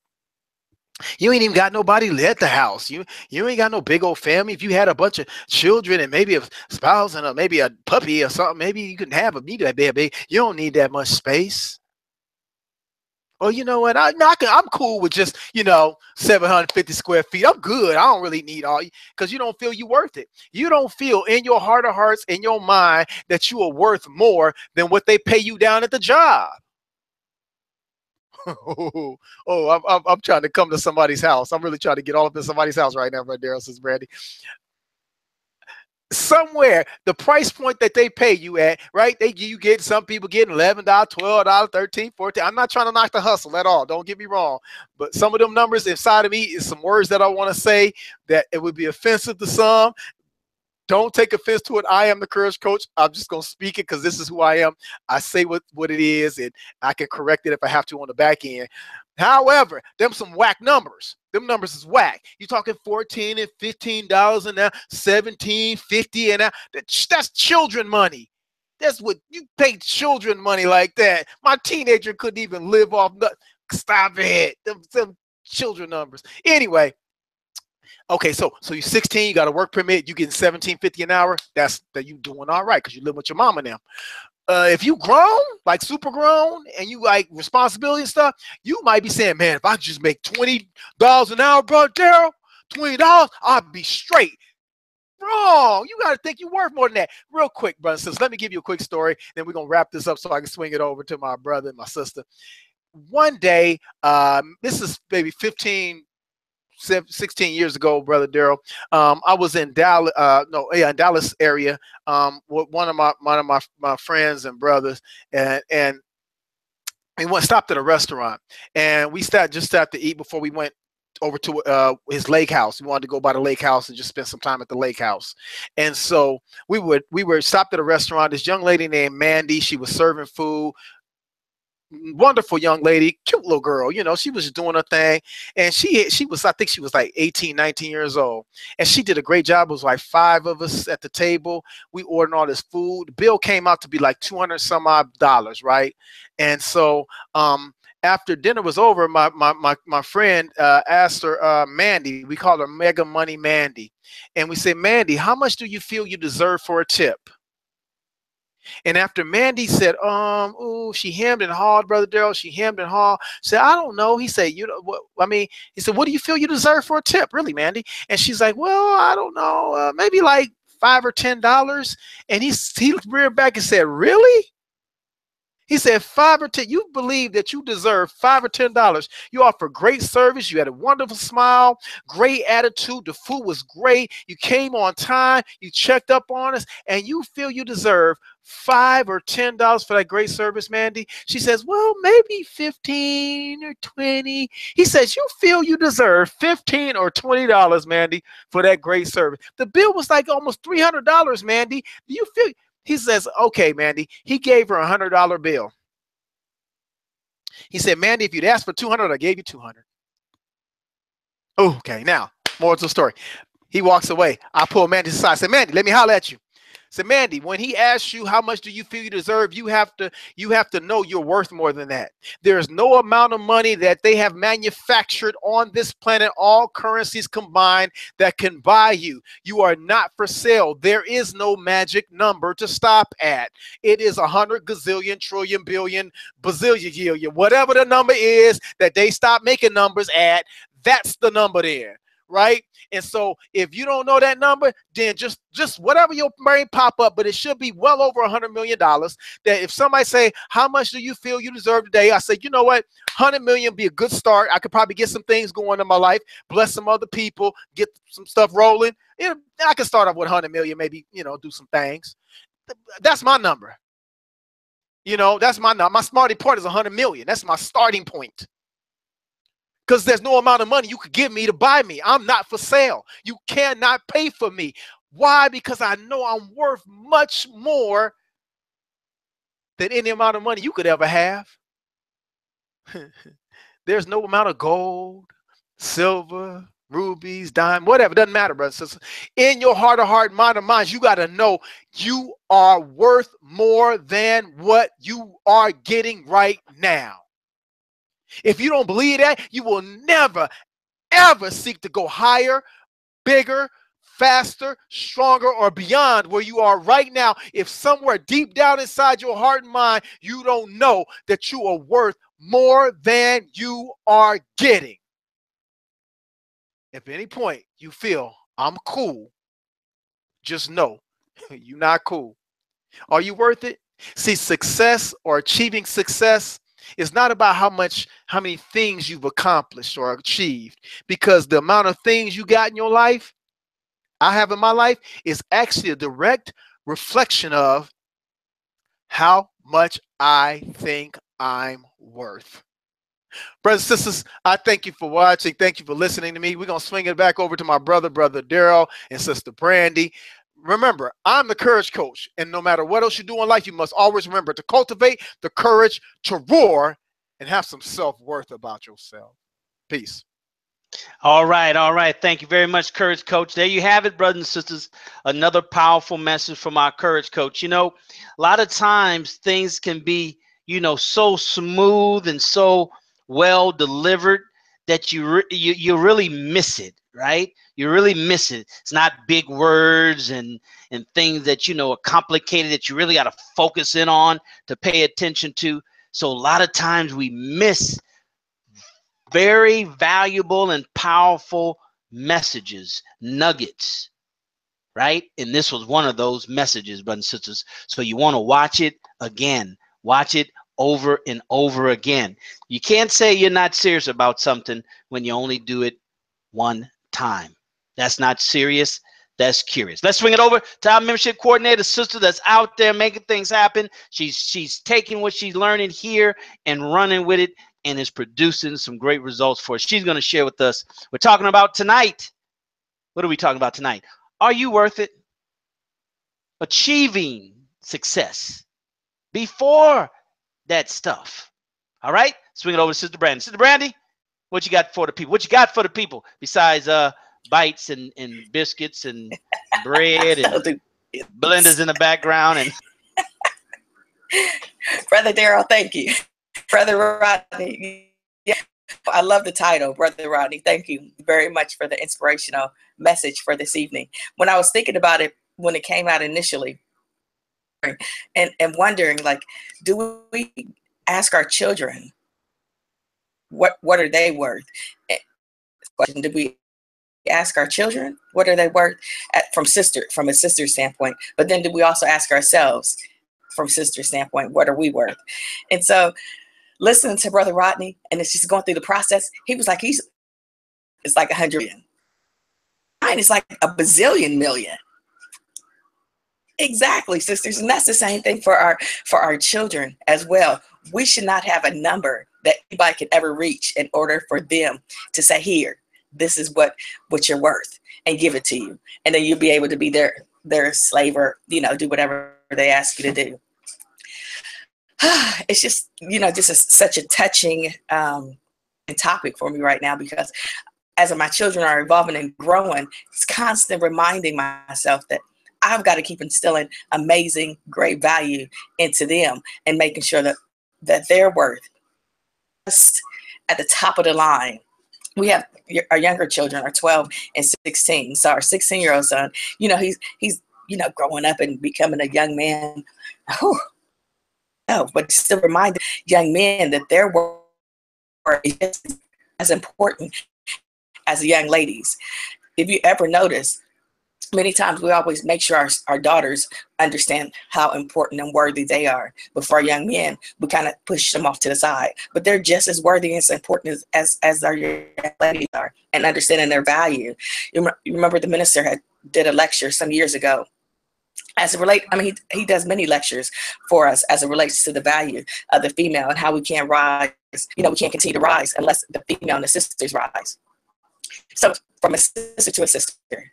You ain't even got nobody at the house. You ain't got no big old family. If you had a bunch of children and maybe a spouse and maybe a puppy or something, maybe you can have a need that big. You don't need that much space. Oh, you know what? I'm cool with just 750 square feet. I'm good. I don't really need all, because you don't feel you worth it. You don't feel in your heart of hearts, in your mind, that you are worth more than what they pay you down at the job. I'm trying to come to somebody's house. I'm really trying to get all up in somebody's house right now, right there, says Brandy. Somewhere the price point that they pay you at, right? Some people getting $11, $12, $13, $14. I'm not trying to knock the hustle at all. Don't get me wrong. But some of them numbers inside of me is some words that I want to say that it would be offensive to some. Don't take offense to it. I am the Courage Coach. I'm just going to speak it because this is who I am. I say what it is, and I can correct it if I have to on the back end. However, them some whack numbers. Them numbers is whack. You're talking $14 and $15 and now $17.50 and now that's children money. That's what you pay children money like that. My teenager couldn't even live off. Stop it. Them children numbers. Anyway. Okay, so you're 16, you got a work permit, you getting $17.50 an hour. That's you doing all right because you live with your mama now. If you grown, like super grown, and you like responsibility and stuff, you might be saying, man, if I just make $20 an hour, bro, Daryl, $20, I'd be straight. Wrong. You got to think you're worth more than that. Real quick, brothers and sisters, let me give you a quick story. Then we're going to wrap this up so I can swing it over to my brother and my sister. One day, this is maybe 16 years ago, brother Daryl. I was in Dallas, in Dallas area, with one of my friends and brothers, and we stopped at a restaurant, and we just stopped to eat before we went over to his lake house. We wanted to go by the lake house and just spend some time at the lake house. And so we were stopped at a restaurant. This young lady named Mandy, she was serving food. Wonderful young lady, cute little girl, she was doing her thing, and she was, I think she was like 18, 19 years old, and she did a great job. It was like 5 of us at the table. We ordered all this food. The bill came out to be like $200 some odd, right? And so after dinner was over, my friend asked her, Mandy, we call her Mega Money Mandy, and we said, Mandy, how much do you feel you deserve for a tip? And after Mandy said, she hemmed and hawed, brother Daryl, she hemmed and hawed, said, I don't know. He said, he said, what do you feel you deserve for a tip, really, Mandy? And she's like, well, I don't know, maybe like $5 or $10. And he reared back and said, really? He said 5 or 10. You believe that you deserve $5 or $10. You offer great service. You had a wonderful smile, great attitude. The food was great. You came on time. You checked up on us, and you feel you deserve $5 or $10 for that great service, Mandy. She says, well, maybe 15 or 20. He says, you feel you deserve $15 or $20, Mandy, for that great service. The bill was like almost $300, Mandy. Do you feel? He says, okay, Mandy. He gave her a $100 bill. He said, Mandy, if you'd asked for 200, I gave you 200. Okay, now, more to the story. He walks away. I pull Mandy aside. I said, Mandy, let me holler at you. So Mandy, when he asks you how much do you feel you deserve, you have to know you're worth more than that. There's no amount of money that they have manufactured on this planet, all currencies combined, that can buy you. You are not for sale. There is no magic number to stop at. It is 100 gazillion, trillion, billion, bazillion, whatever the number is that they stop making numbers at, that's the number there. Right? And so if you don't know that number, then just whatever your brain pop up, but it should be well over $100 million. That if somebody say, how much do you feel you deserve today? I say, you know what? 100 million be a good start. I could probably get some things going in my life, bless some other people, get some stuff rolling. I can start off with 100 million, maybe, do some things. That's my number. That's my number. My smarty part is 100 million. That's my starting point. Because there's no amount of money you could give me to buy me. I'm not for sale. You cannot pay for me. Why? Because I know I'm worth much more than any amount of money you could ever have. There's no amount of gold, silver, rubies, diamond, whatever. It doesn't matter, brothers and sisters. In your heart of heart, mind of minds, you got to know you are worth more than what you are getting right now. If you don't believe that, you will never, ever seek to go higher, bigger, faster, stronger, or beyond where you are right now. If somewhere deep down inside your heart and mind, you don't know that you are worth more than you are getting. If at any point you feel I'm cool, just know you're not cool. Are you worth it? See, success or achieving success is not about how many things you've accomplished or achieved, because the amount of things you got in your life, I have in my life, is actually a direct reflection of how much I think I'm worth. Brothers and sisters, I thank you for watching. Thank you for listening to me. We're going to swing it back over to my brother Daryl, and sister Brandy. Remember, I'm the courage coach, and no matter what else you do in life, you must always remember to cultivate the courage to roar and have some self-worth about yourself. Peace. All right, all right. Thank you very much, Courage Coach. There you have it, brothers and sisters. Another powerful message from our Courage Coach. A lot of times things can be, so smooth and so well delivered that you really miss it, right? You really miss it. It's not big words and things that, are complicated that you really got to focus in on to pay attention to. So a lot of times we miss very valuable and powerful messages, nuggets, right? And this was one of those messages, brothers and sisters. So you want to watch it again. Watch it over and over again. You can't say you're not serious about something when you only do it one time. That's not serious. That's curious. Let's swing it over to our membership coordinator, sister that's out there making things happen. She's taking what she's learning here and running with it, and is producing some great results for us. She's going to share with us. We're talking about tonight. What are we talking about tonight? Are you worth it? Achieving success before that stuff. All right? Swing it over to Sister Brandy. Sister Brandy, what you got for the people? What you got for the people besides bites and biscuits and bread and blenders in the background? And Brother Daryl, thank you. Brother Rodney, yeah, I love the title, Brother Rodney. Thank you very much for the inspirational message for this evening. When I was thinking about it, when it came out initially, and wondering, like, do we ask our children what are they worth? Question: did we ask our children what are they worth from a sister standpoint? But then did we also ask ourselves, from sister's standpoint, what are we worth? And so listening to Brother Rodney, and it's just going through the process, he was like, it's like 100 million. Mine is like a bazillion million. Exactly, sisters. And that's the same thing for our children as well. We should not have a number that anybody could ever reach in order for them to say, here, this is what you're worth, and give it to you. And then you'll be able to be their slave, or, do whatever they ask you to do. It's just, such a touching topic for me right now, because as my children are evolving and growing, it's constant reminding myself that I've got to keep instilling amazing, great value into them, and making sure that their worth just at the top of the line. We have our younger children are 12 and 16. So our 16-year-old son, he's growing up and becoming a young man. Whew. No, but still reminding young men that their worth is just as important as the young ladies. If you ever notice, many times we always make sure our daughters understand how important and worthy they are. But for our young men, we kind of push them off to the side. But they're just as worthy and as important as our young ladies are, and understanding their value. You remember the minister did a lecture some years ago. He does many lectures for us as it relates to the value of the female and how we can't rise. We can't continue to rise unless the female and the sisters rise. So from a sister to a sister,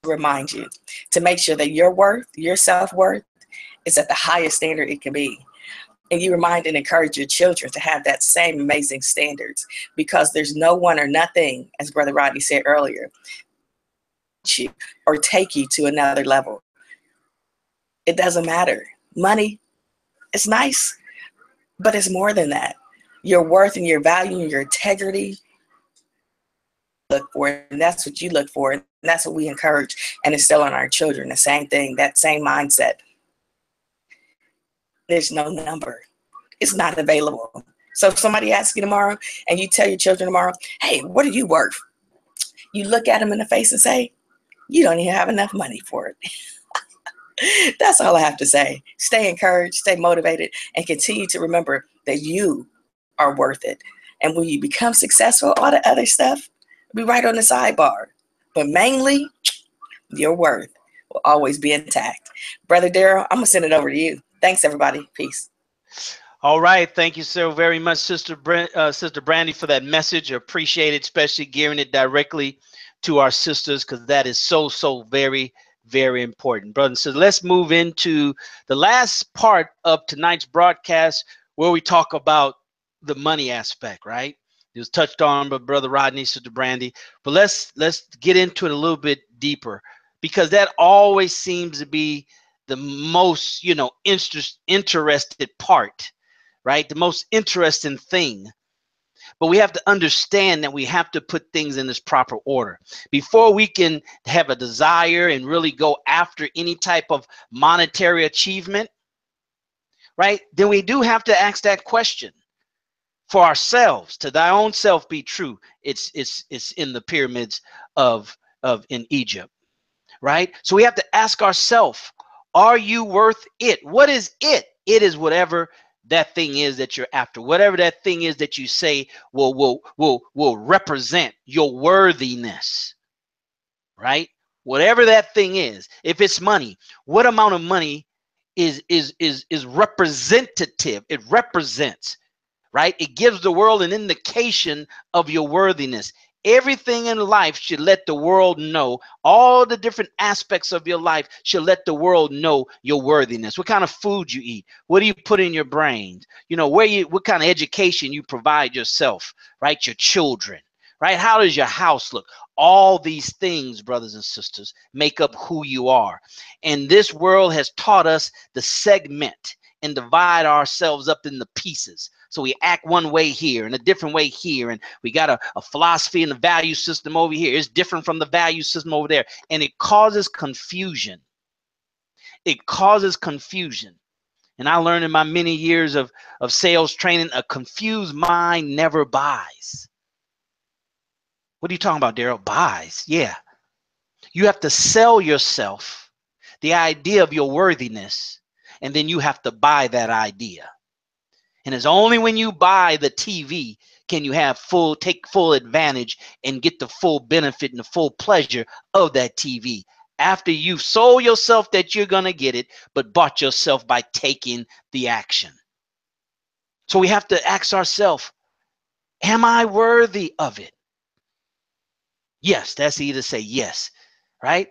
remind you to make sure that your worth, your self-worth, is at the highest standard it can be. And you remind and encourage your children to have that same amazing standards, because there's no one or nothing, as Brother Rodney said earlier, you or take you to another level. It doesn't matter. Money, it's nice, but it's more than that. Your worth and your value and your integrity, look for it, and that's what you look for, and that's what we encourage and instill on our children. The same thing, that same mindset. There's no number. It's not available. So if somebody asks you tomorrow and you tell your children tomorrow, hey, what are you worth? You look at them in the face and say, you don't even have enough money for it. That's all I have to say. Stay encouraged, stay motivated, and continue to remember that you are worth it. And when you become successful, all the other stuff will be right on the sidebar. But mainly, your worth will always be intact. Brother Daryl, I'm going to send it over to you. Thanks, everybody. Peace. All right. Thank you so very much, Sister Brandy, for that message. Appreciate it, especially gearing it directly to our sisters, because that is so, so very, very important. Brothers and sisters, let's move into the last part of tonight's broadcast, where we talk about the money aspect, right? It was touched on by Brother Rodney, Sister Brandy, but let's get into it a little bit deeper, because that always seems to be the most, interested part, right? The most interesting thing. But we have to understand that we have to put things in this proper order before we can have a desire and really go after any type of monetary achievement, right? Then we do have to ask that question for ourselves. To thy own self be true. It's in the pyramids of in Egypt, right? So we have to ask ourselves, are you worth it? What is it? It is whatever that thing is that you're after, whatever that thing is that you say will represent your worthiness, right? Whatever that thing is. If it's money, what amount of money is representative? It represents, right? It gives the world an indication of your worthiness. Everything in life should let the world know. All the different aspects of your life should let the world know your worthiness. What kind of food you eat? What do you put in your brain? What kind of education you provide yourself, right? Your children, right? How does your house look? All these things, brothers and sisters, make up who you are. And this world has taught us to segment and divide ourselves up into pieces. So we act one way here and a different way here. And we got a philosophy and a value system over here. It's different from the value system over there. And it causes confusion. It causes confusion. And I learned in my many years of sales training, a confused mind never buys. What are you talking about, Daryl? Buys. Yeah. You have to sell yourself the idea of your worthiness. and then you have to buy that idea. And it's only when you buy the TV can you take full advantage and get the full benefit and the full pleasure of that TV. After you've sold yourself that you're going to get it, but bought yourself by taking the action. So we have to ask ourselves, am I worthy of it? Yes, that's easy to say yes, right?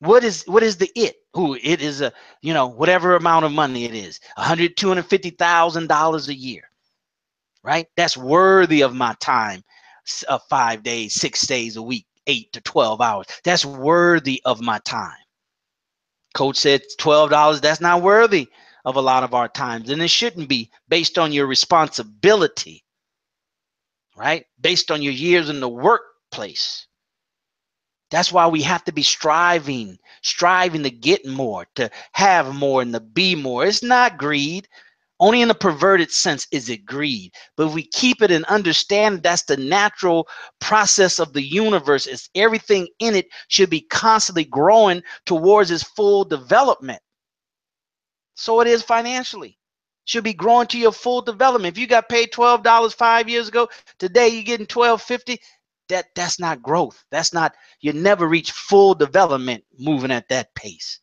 What is the it? Who it is whatever amount of money it is, $250,000 a year, right? That's worthy of my time, 5 days, 6 days a week, 8 to 12 hours. That's worthy of my time. Coach said $12. That's not worthy of a lot of our times, and it shouldn't be, based on your responsibility, right? Based on your years in the workplace. That's why we have to be striving to get more, to have more, and to be more. It's not greed. Only in a perverted sense is it greed. But if we keep it and understand that's the natural process of the universe, is everything in it should be constantly growing towards its full development. So it is financially. Should be growing to your full development. If you got paid $12 5 years ago, today you're getting $12.50. That's not growth. That's not, you never reach full development moving at that pace.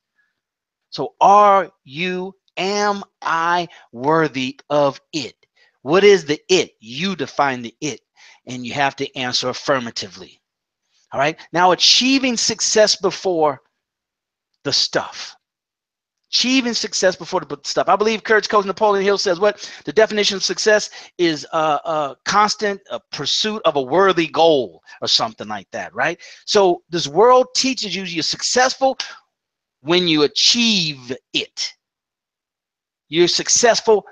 So am I worthy of it? What is the it? You define the it, and you have to answer affirmatively. All right. Now, achieving success before the stuff. Achieving success before the stuff. I believe Coach Napoleon Hill says what? The definition of success is a constant pursuit of a worthy goal or something like that, right? So this world teaches you you're successful when you achieve it. You're successful,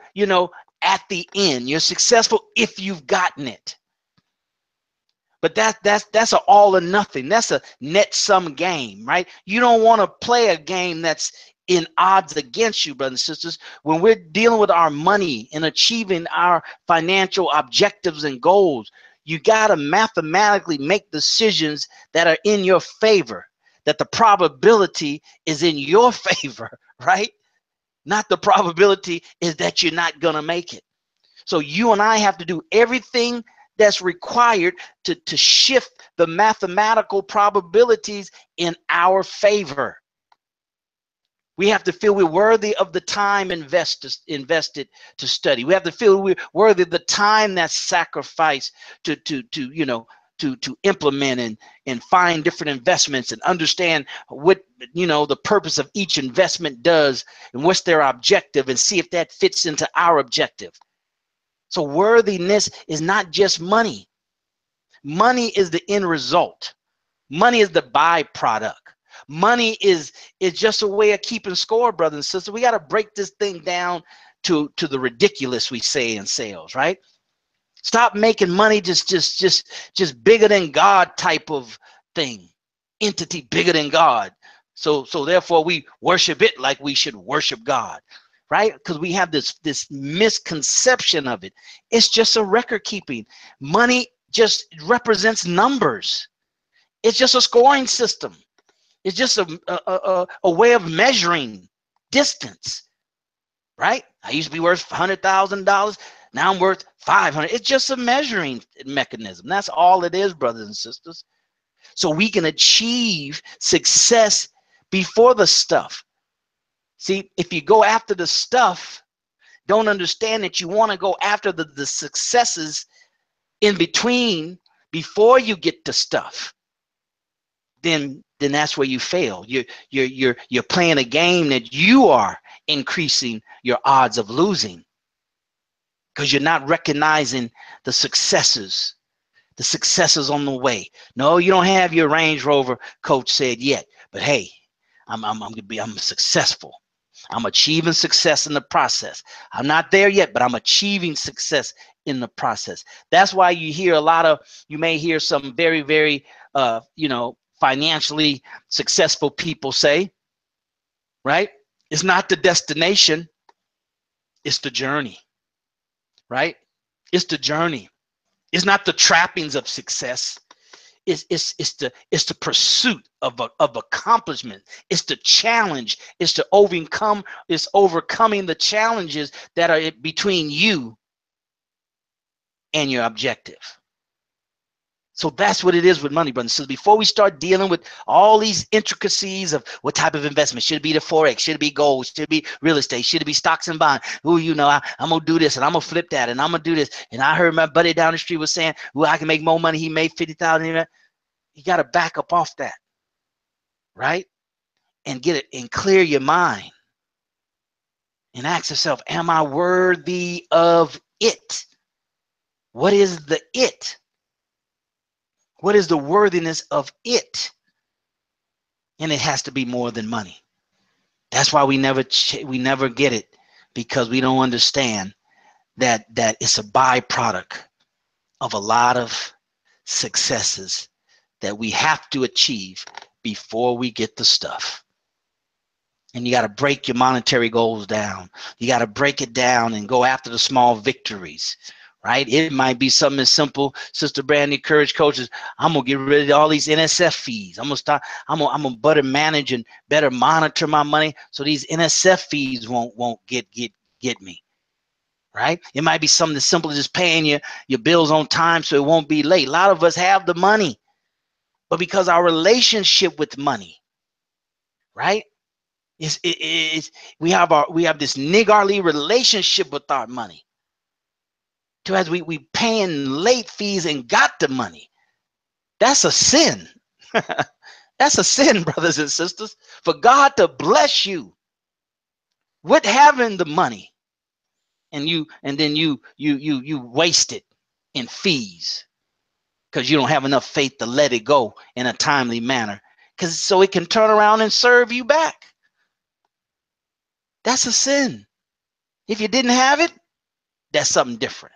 at the end. You're successful if you've gotten it. But that's an all or nothing. That's a net sum game, right? You don't want to play a game that's in odds against you, brothers and sisters. When we're dealing with our money and achieving our financial objectives and goals, you got to mathematically make decisions that are in your favor, that the probability is in your favor, right? Not the probability is that you're not going to make it. So you and I have to do everything that's required to shift the mathematical probabilities in our favor. We have to feel we're worthy of the time invested to study. We have to feel we're worthy of the time that's sacrificed to implement and find different investments and understand what the purpose of each investment does and what's their objective, and see if that fits into our objective. So worthiness is not just money. Money is the end result. Money is the byproduct. Money is just a way of keeping score, brothers and sisters. We got to break this thing down to the ridiculous, we say in sales, right? Stop making money just bigger than God type of thing, entity bigger than God. So therefore we worship it like we should worship God, right? Because we have this misconception of it. It's just a record keeping. Money just represents numbers. It's just a scoring system. It's just a way of measuring distance, right? I used to be worth $100,000. Now I'm worth 500. It's just a measuring mechanism. That's all it is, brothers and sisters. So we can achieve success before the stuff. See, if you go after the stuff, don't understand that you want to go after the successes in between before you get the stuff, then that's where you fail. You're playing a game that you are increasing your odds of losing, because you're not recognizing the successes on the way. No, you don't have your Range Rover, Coach said, yet, but hey, I'm successful. I'm achieving success in the process. I'm not there yet, but I'm achieving success in the process. That's why you may hear some very, very, financially successful people say, right? It's not the destination, it's the journey, right? It's the journey. It's not the trappings of success. It's the pursuit of accomplishment. It's the challenge. It's to overcome. It's overcoming the challenges that are between you and your objective. So that's what it is with money, brothers. So before we start dealing with all these intricacies of what type of investment, should it be the Forex, should it be gold, should it be real estate, should it be stocks and bonds? Ooh, you know, I'm gonna do this and I'm gonna flip that and I'm gonna do this. And I heard my buddy down the street was saying, well, I can make more money. He made 50,000. You got to back up off that, right? And get it and clear your mind and ask yourself, am I worthy of it? What is the it? What is the worthiness of it? And it has to be more than money. That's why we never get it, because we don't understand that it's a byproduct of a lot of successes that we have to achieve before we get the stuff. And you got to break your monetary goals down. You got to break it down and go after the small victories, right? It might be something as simple, Sister Brandy, Courage Coaches, I'm going to get rid of all these NSF fees. I'm going to better manage and better monitor my money so these NSF fees won't get me, right? It might be something as simple as just paying your bills on time so it won't be late. A lot of us have the money, but because our relationship with money, right, we have this niggardly relationship with our money. To as we paying late fees and got the money, that's a sin. That's a sin, brothers and sisters. For God to bless you with having the money, and then you waste it in fees because you don't have enough faith to let it go in a timely manner, so it can turn around and serve you back. That's a sin. If you didn't have it, that's something different.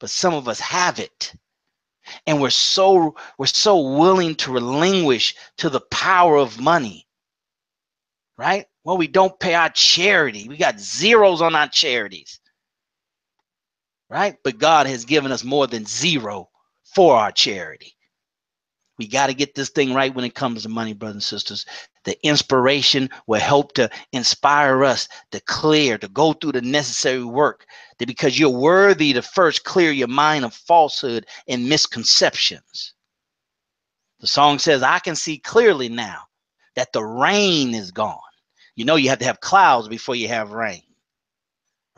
But some of us have it, and we're so willing to relinquish to the power of money, right? Well, we don't pay our charity. We got zeros on our charities, right? But God has given us more than zero for our charity. We got to get this thing right when it comes to money, brothers and sisters. The inspiration will help to inspire us to go through the necessary work, that because you're worthy to first clear your mind of falsehood and misconceptions. The song says, I can see clearly now that the rain is gone. You know, you have to have clouds before you have rain,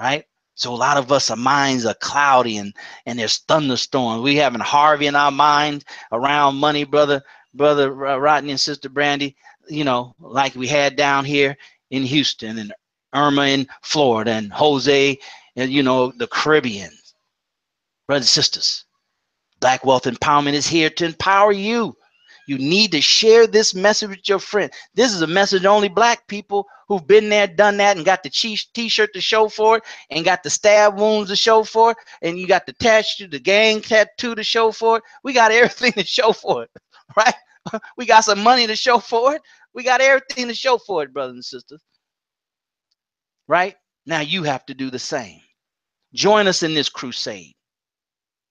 right? So a lot of us, our minds are cloudy and there's thunderstorms. We having Harvey in our mind around money, brother Rodney and Sister Brandy, you know, like we had down here in Houston, and Irma in Florida, and Jose and, you know, the Caribbean. Brothers and sisters, Black Wealth Empowerment is here to empower you. You need to share this message with your friend. This is a message only Black people who've been there, done that, and got the t-shirt to show for it, and got the stab wounds to show for it, and you got the tattoo, the gang tattoo to show for it. We got everything to show for it, right? We got some money to show for it. We got everything to show for it, brothers and sisters. Right? Now you have to do the same. Join us in this crusade,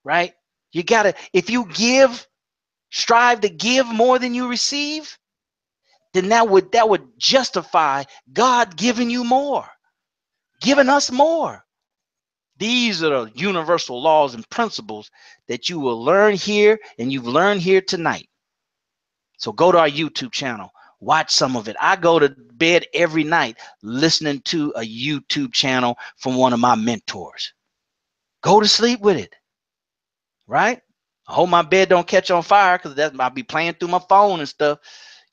right? You gotta, if you give, strive to give more than you receive, then that would justify God giving you more, giving us more. These are the universal laws and principles that you will learn here, and you've learned here tonight. So go to our YouTube channel, watch some of it. I go to bed every night listening to a YouTube channel from one of my mentors. Go to sleep with it, right? I hope my bed don't catch on fire, because that might be playing through my phone and stuff,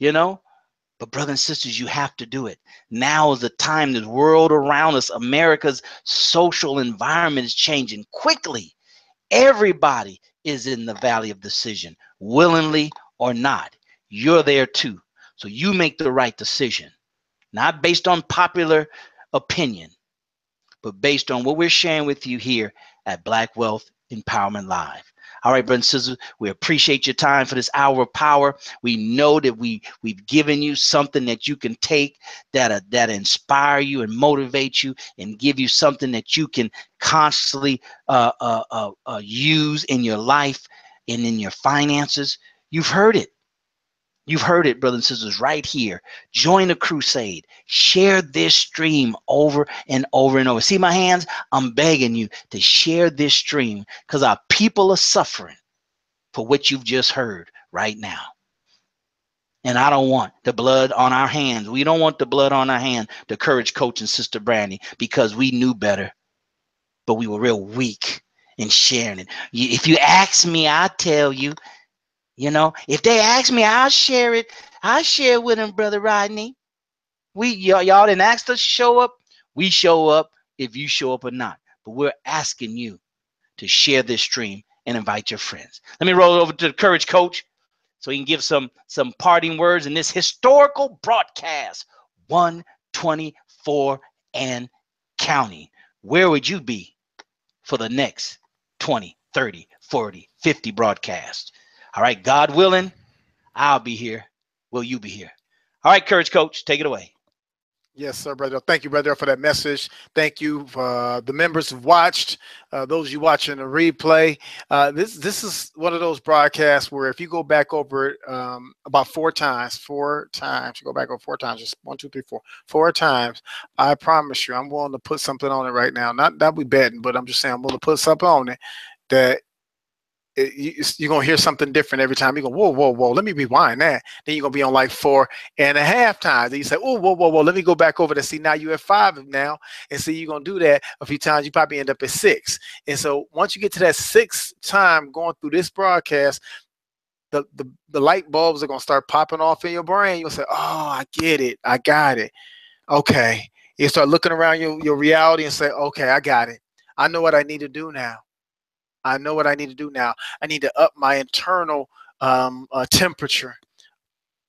you know. But brothers and sisters, you have to do it. Now is the time. The world around us, America's social environment is changing quickly. Everybody is in the valley of decision, willingly or not. You're there too. So you make the right decision, not based on popular opinion, but based on what we're sharing with you here at Black Wealth Empowerment Live. All right, brothers and sisters, we appreciate your time for this hour of power. We know that we've given you something that you can take, that inspire you and motivate you, and give you something that you can constantly use in your life and in your finances. You've heard it. You've heard it, brothers and sisters, right here. Join the crusade. Share this stream over and over and over. See my hands? I'm begging you to share this stream because our people are suffering for what you've just heard right now. And I don't want the blood on our hands. We don't want the blood on our hand, the Courage Coach and Sister Brandy, because we knew better, but we were real weak in sharing it. If you ask me, I'll tell you. You know, if they ask me, I'll share it. I'll share it with them, Brother Rodney. Y'all didn't ask us to show up. We show up if you show up or not. But we're asking you to share this stream and invite your friends. Let me roll over to the Courage Coach so he can give some parting words in this historical broadcast. 124 and counting. Where would you be for the next 20, 30, 40, 50 broadcasts? All right, God willing, I'll be here. Will you be here? All right, Courage Coach, take it away. Yes, sir, brother. Thank you, brother, for that message. Thank you for the members who've watched, those you watching the replay. This is one of those broadcasts where if you go back over it about four times, you go back over 4 times, just 1, 2, 3, 4, 4 times. I promise you, I'm willing to put something on it right now. Not that we betting, but I'm just saying I'm willing to put something on it that you're going to hear something different every time. You go, whoa, whoa, whoa, let me rewind that. Then you're going to be on like 4.5 times. Then you say, oh, whoa, whoa, whoa, let me go back over to see. Now you're at 5 now. And see, you're going to do that a few times. You probably end up at 6. And so once you get to that 6th time going through this broadcast, the light bulbs are going to start popping off in your brain. You'll say, oh, I get it. I got it. Okay. You start looking around your reality and say, okay, I got it. I know what I need to do now. I know what I need to do now. I need to up my internal temperature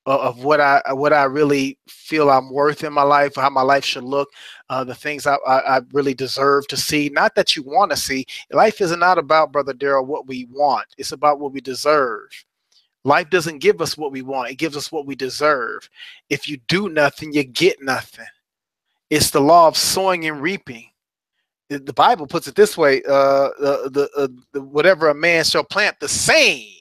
of what I really feel I'm worth in my life, how my life should look, the things I really deserve to see. Not that you want to see. Life is not about, Brother Daryl, what we want. It's about what we deserve. Life doesn't give us what we want. It gives us what we deserve. If you do nothing, you get nothing. It's the law of sowing and reaping. The Bible puts it this way: whatever a man shall plant, the same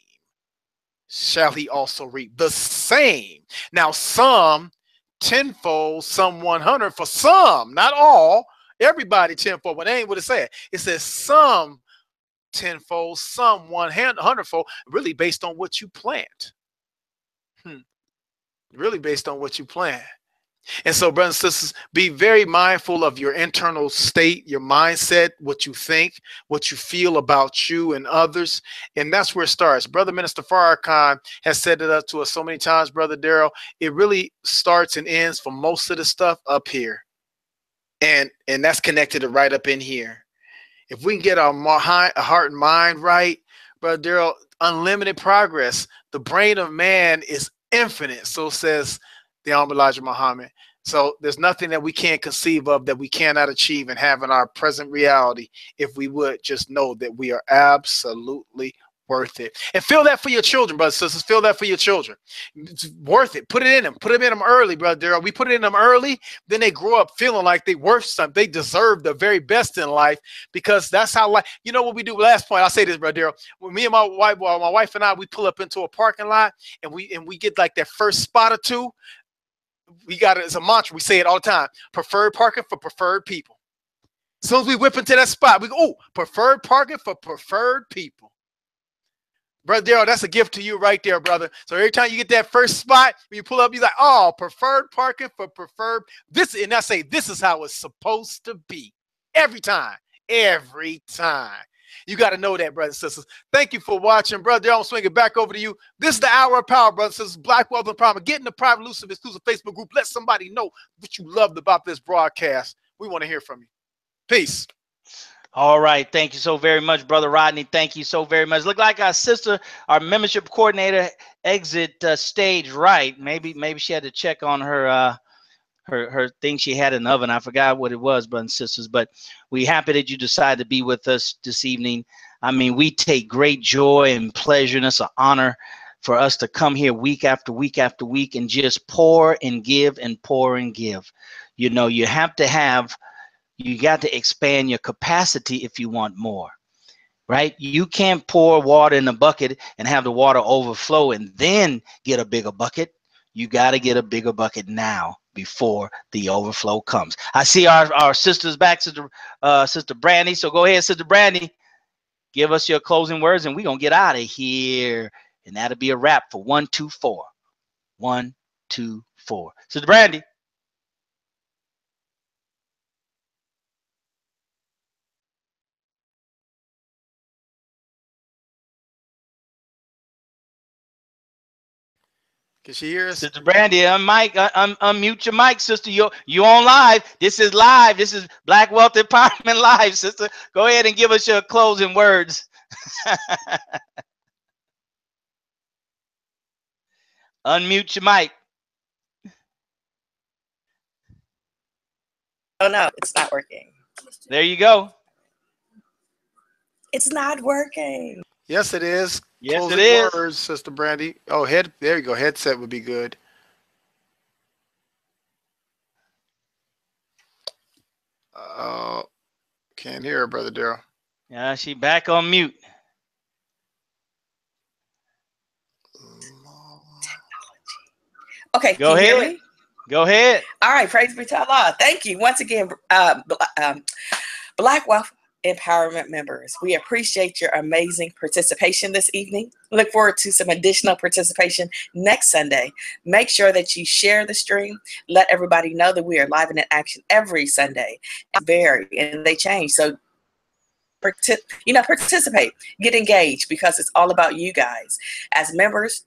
shall he also reap. The same. Now, some tenfold, some 100. For some, not all, everybody tenfold. But that ain't what it said. It says some tenfold, some 100-fold. Really based on what you plant. Really based on what you plant. And so, brothers and sisters, be very mindful of your internal state, your mindset, what you think, what you feel about you and others. And that's where it starts. Brother Minister Farrakhan has said it to us so many times, Brother Daryl. It really starts and ends for most of the stuff up here. And that's connected to right up in here. If we can get our heart and mind right, Brother Daryl, unlimited progress. The brain of man is infinite. So says the Honorable Elijah Muhammad. So there's nothing that we can't conceive of that we cannot achieve and have in our present reality if we would just know that we are absolutely worth it. And feel that for your children, brothers and sisters. Feel that for your children. It's worth it. Put it in them. Put them in them early, Brother Daryl. We put it in them early, then they grow up feeling like they worth something. They deserve the very best in life because that's how life. You know what we do? Last point, I'll say this, Brother Daryl. When me and my wife and I, we pull up into a parking lot and we get like that first spot or two. We got it as a mantra. We say it all the time. Preferred parking for preferred people. As soon as we whip into that spot, we go, oh, preferred parking for preferred people. Brother Daryl, that's a gift to you right there, brother. So every time you get that first spot, when you pull up, you're like, oh, preferred parking for preferred. This, and I say, this is how it's supposed to be. Every time. Every time. You got to know that, brothers and sisters. Thank you for watching, Brother Daryl. I'm swinging it back over to you. This is the Hour of Power, brothers and sisters. Black Wealth Empowerment. Get in the private, exclusive Facebook group. Let somebody know what you loved about this broadcast. We want to hear from you. Peace. All right. Thank you so very much, Brother Rodney. Thank you so very much. Look like our sister, our membership coordinator, exit stage right. Maybe she had to check on her her thing she had in the oven. I forgot what it was, brothers and sisters, but we're happy that you decided to be with us this evening. I mean, we take great joy and pleasure, and it's an honor for us to come here week after week after week and just pour and give and pour and give. You know, you got to expand your capacity if you want more. right? You can't pour water in a bucket and have the water overflow and then get a bigger bucket. You got to get a bigger bucket now before the overflow comes. I see our sisters back, Sister Brandy. So go ahead, Sister Brandy. Give us your closing words, and we're going to get out of here. And that'll be a wrap for 124. 124. Sister Brandy. Can she hear us? Sister Brandy, unmute your mic, sister. You on live. This is live. This is Black Wealth Empowerment Live, sister. Go ahead and give us your closing words. Unmute your mic. Oh no, it's not working. There you go. It's not working. Yes, it is. Yes, Closing it is. words, Sister Brandy. Oh, there you go. Headset would be good. Can't hear her, Brother Daryl. Yeah, she back on mute. Okay, Go can you ahead. hear me? Go ahead. All right, praise be to Allah. Thank you once again, Black Wealth Empowerment members. We appreciate your amazing participation this evening. Look forward to some additional participation next Sunday. Make sure that you share the stream. Let everybody know that we are live and in action every Sunday. Vary and they change. So participate, get engaged, because it's all about you guys as members.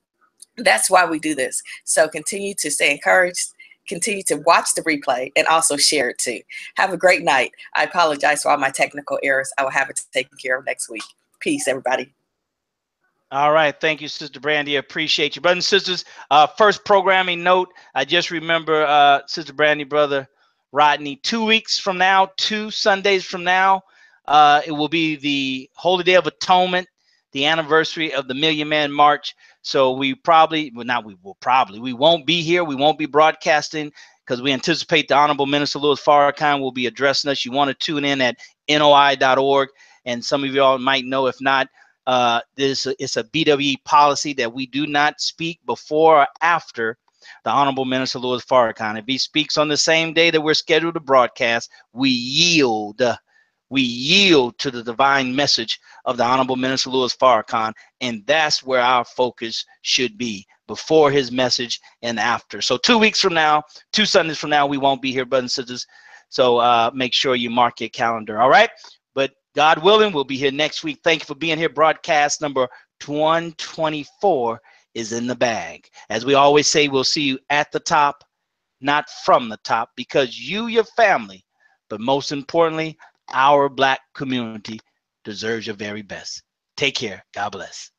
That's why we do this. So continue to stay encouraged, continue to watch the replay, and also share it too. Have a great night. I apologize for all my technical errors. I will have it taken care of next week. Peace, everybody. All right. Thank you, Sister Brandy. Appreciate you. Brothers and sisters, first programming note. I just remember Sister Brandy, Brother Rodney, 2 weeks from now, 2 Sundays from now, it will be the Holy Day of Atonement, the anniversary of the Million Man March. So we won't be here. We won't be broadcasting because we anticipate the Honorable Minister Louis Farrakhan will be addressing us. You want to tune in at NOI.org. And some of y'all might know, if not, it's a BWE policy that we do not speak before or after the Honorable Minister Louis Farrakhan. If he speaks on the same day that we're scheduled to broadcast, we yield to the divine message of the Honorable Minister Louis Farrakhan, and that's where our focus should be, before his message and after. So 2 weeks from now, 2 Sundays from now, we won't be here, brothers and sisters. So make sure you mark your calendar, all right? But God willing, we'll be here next week. Thank you for being here. Broadcast number 124 is in the bag. As we always say, we'll see you at the top, not from the top, because you, your family, but most importantly, our Black community deserves your very best. Take care. God bless.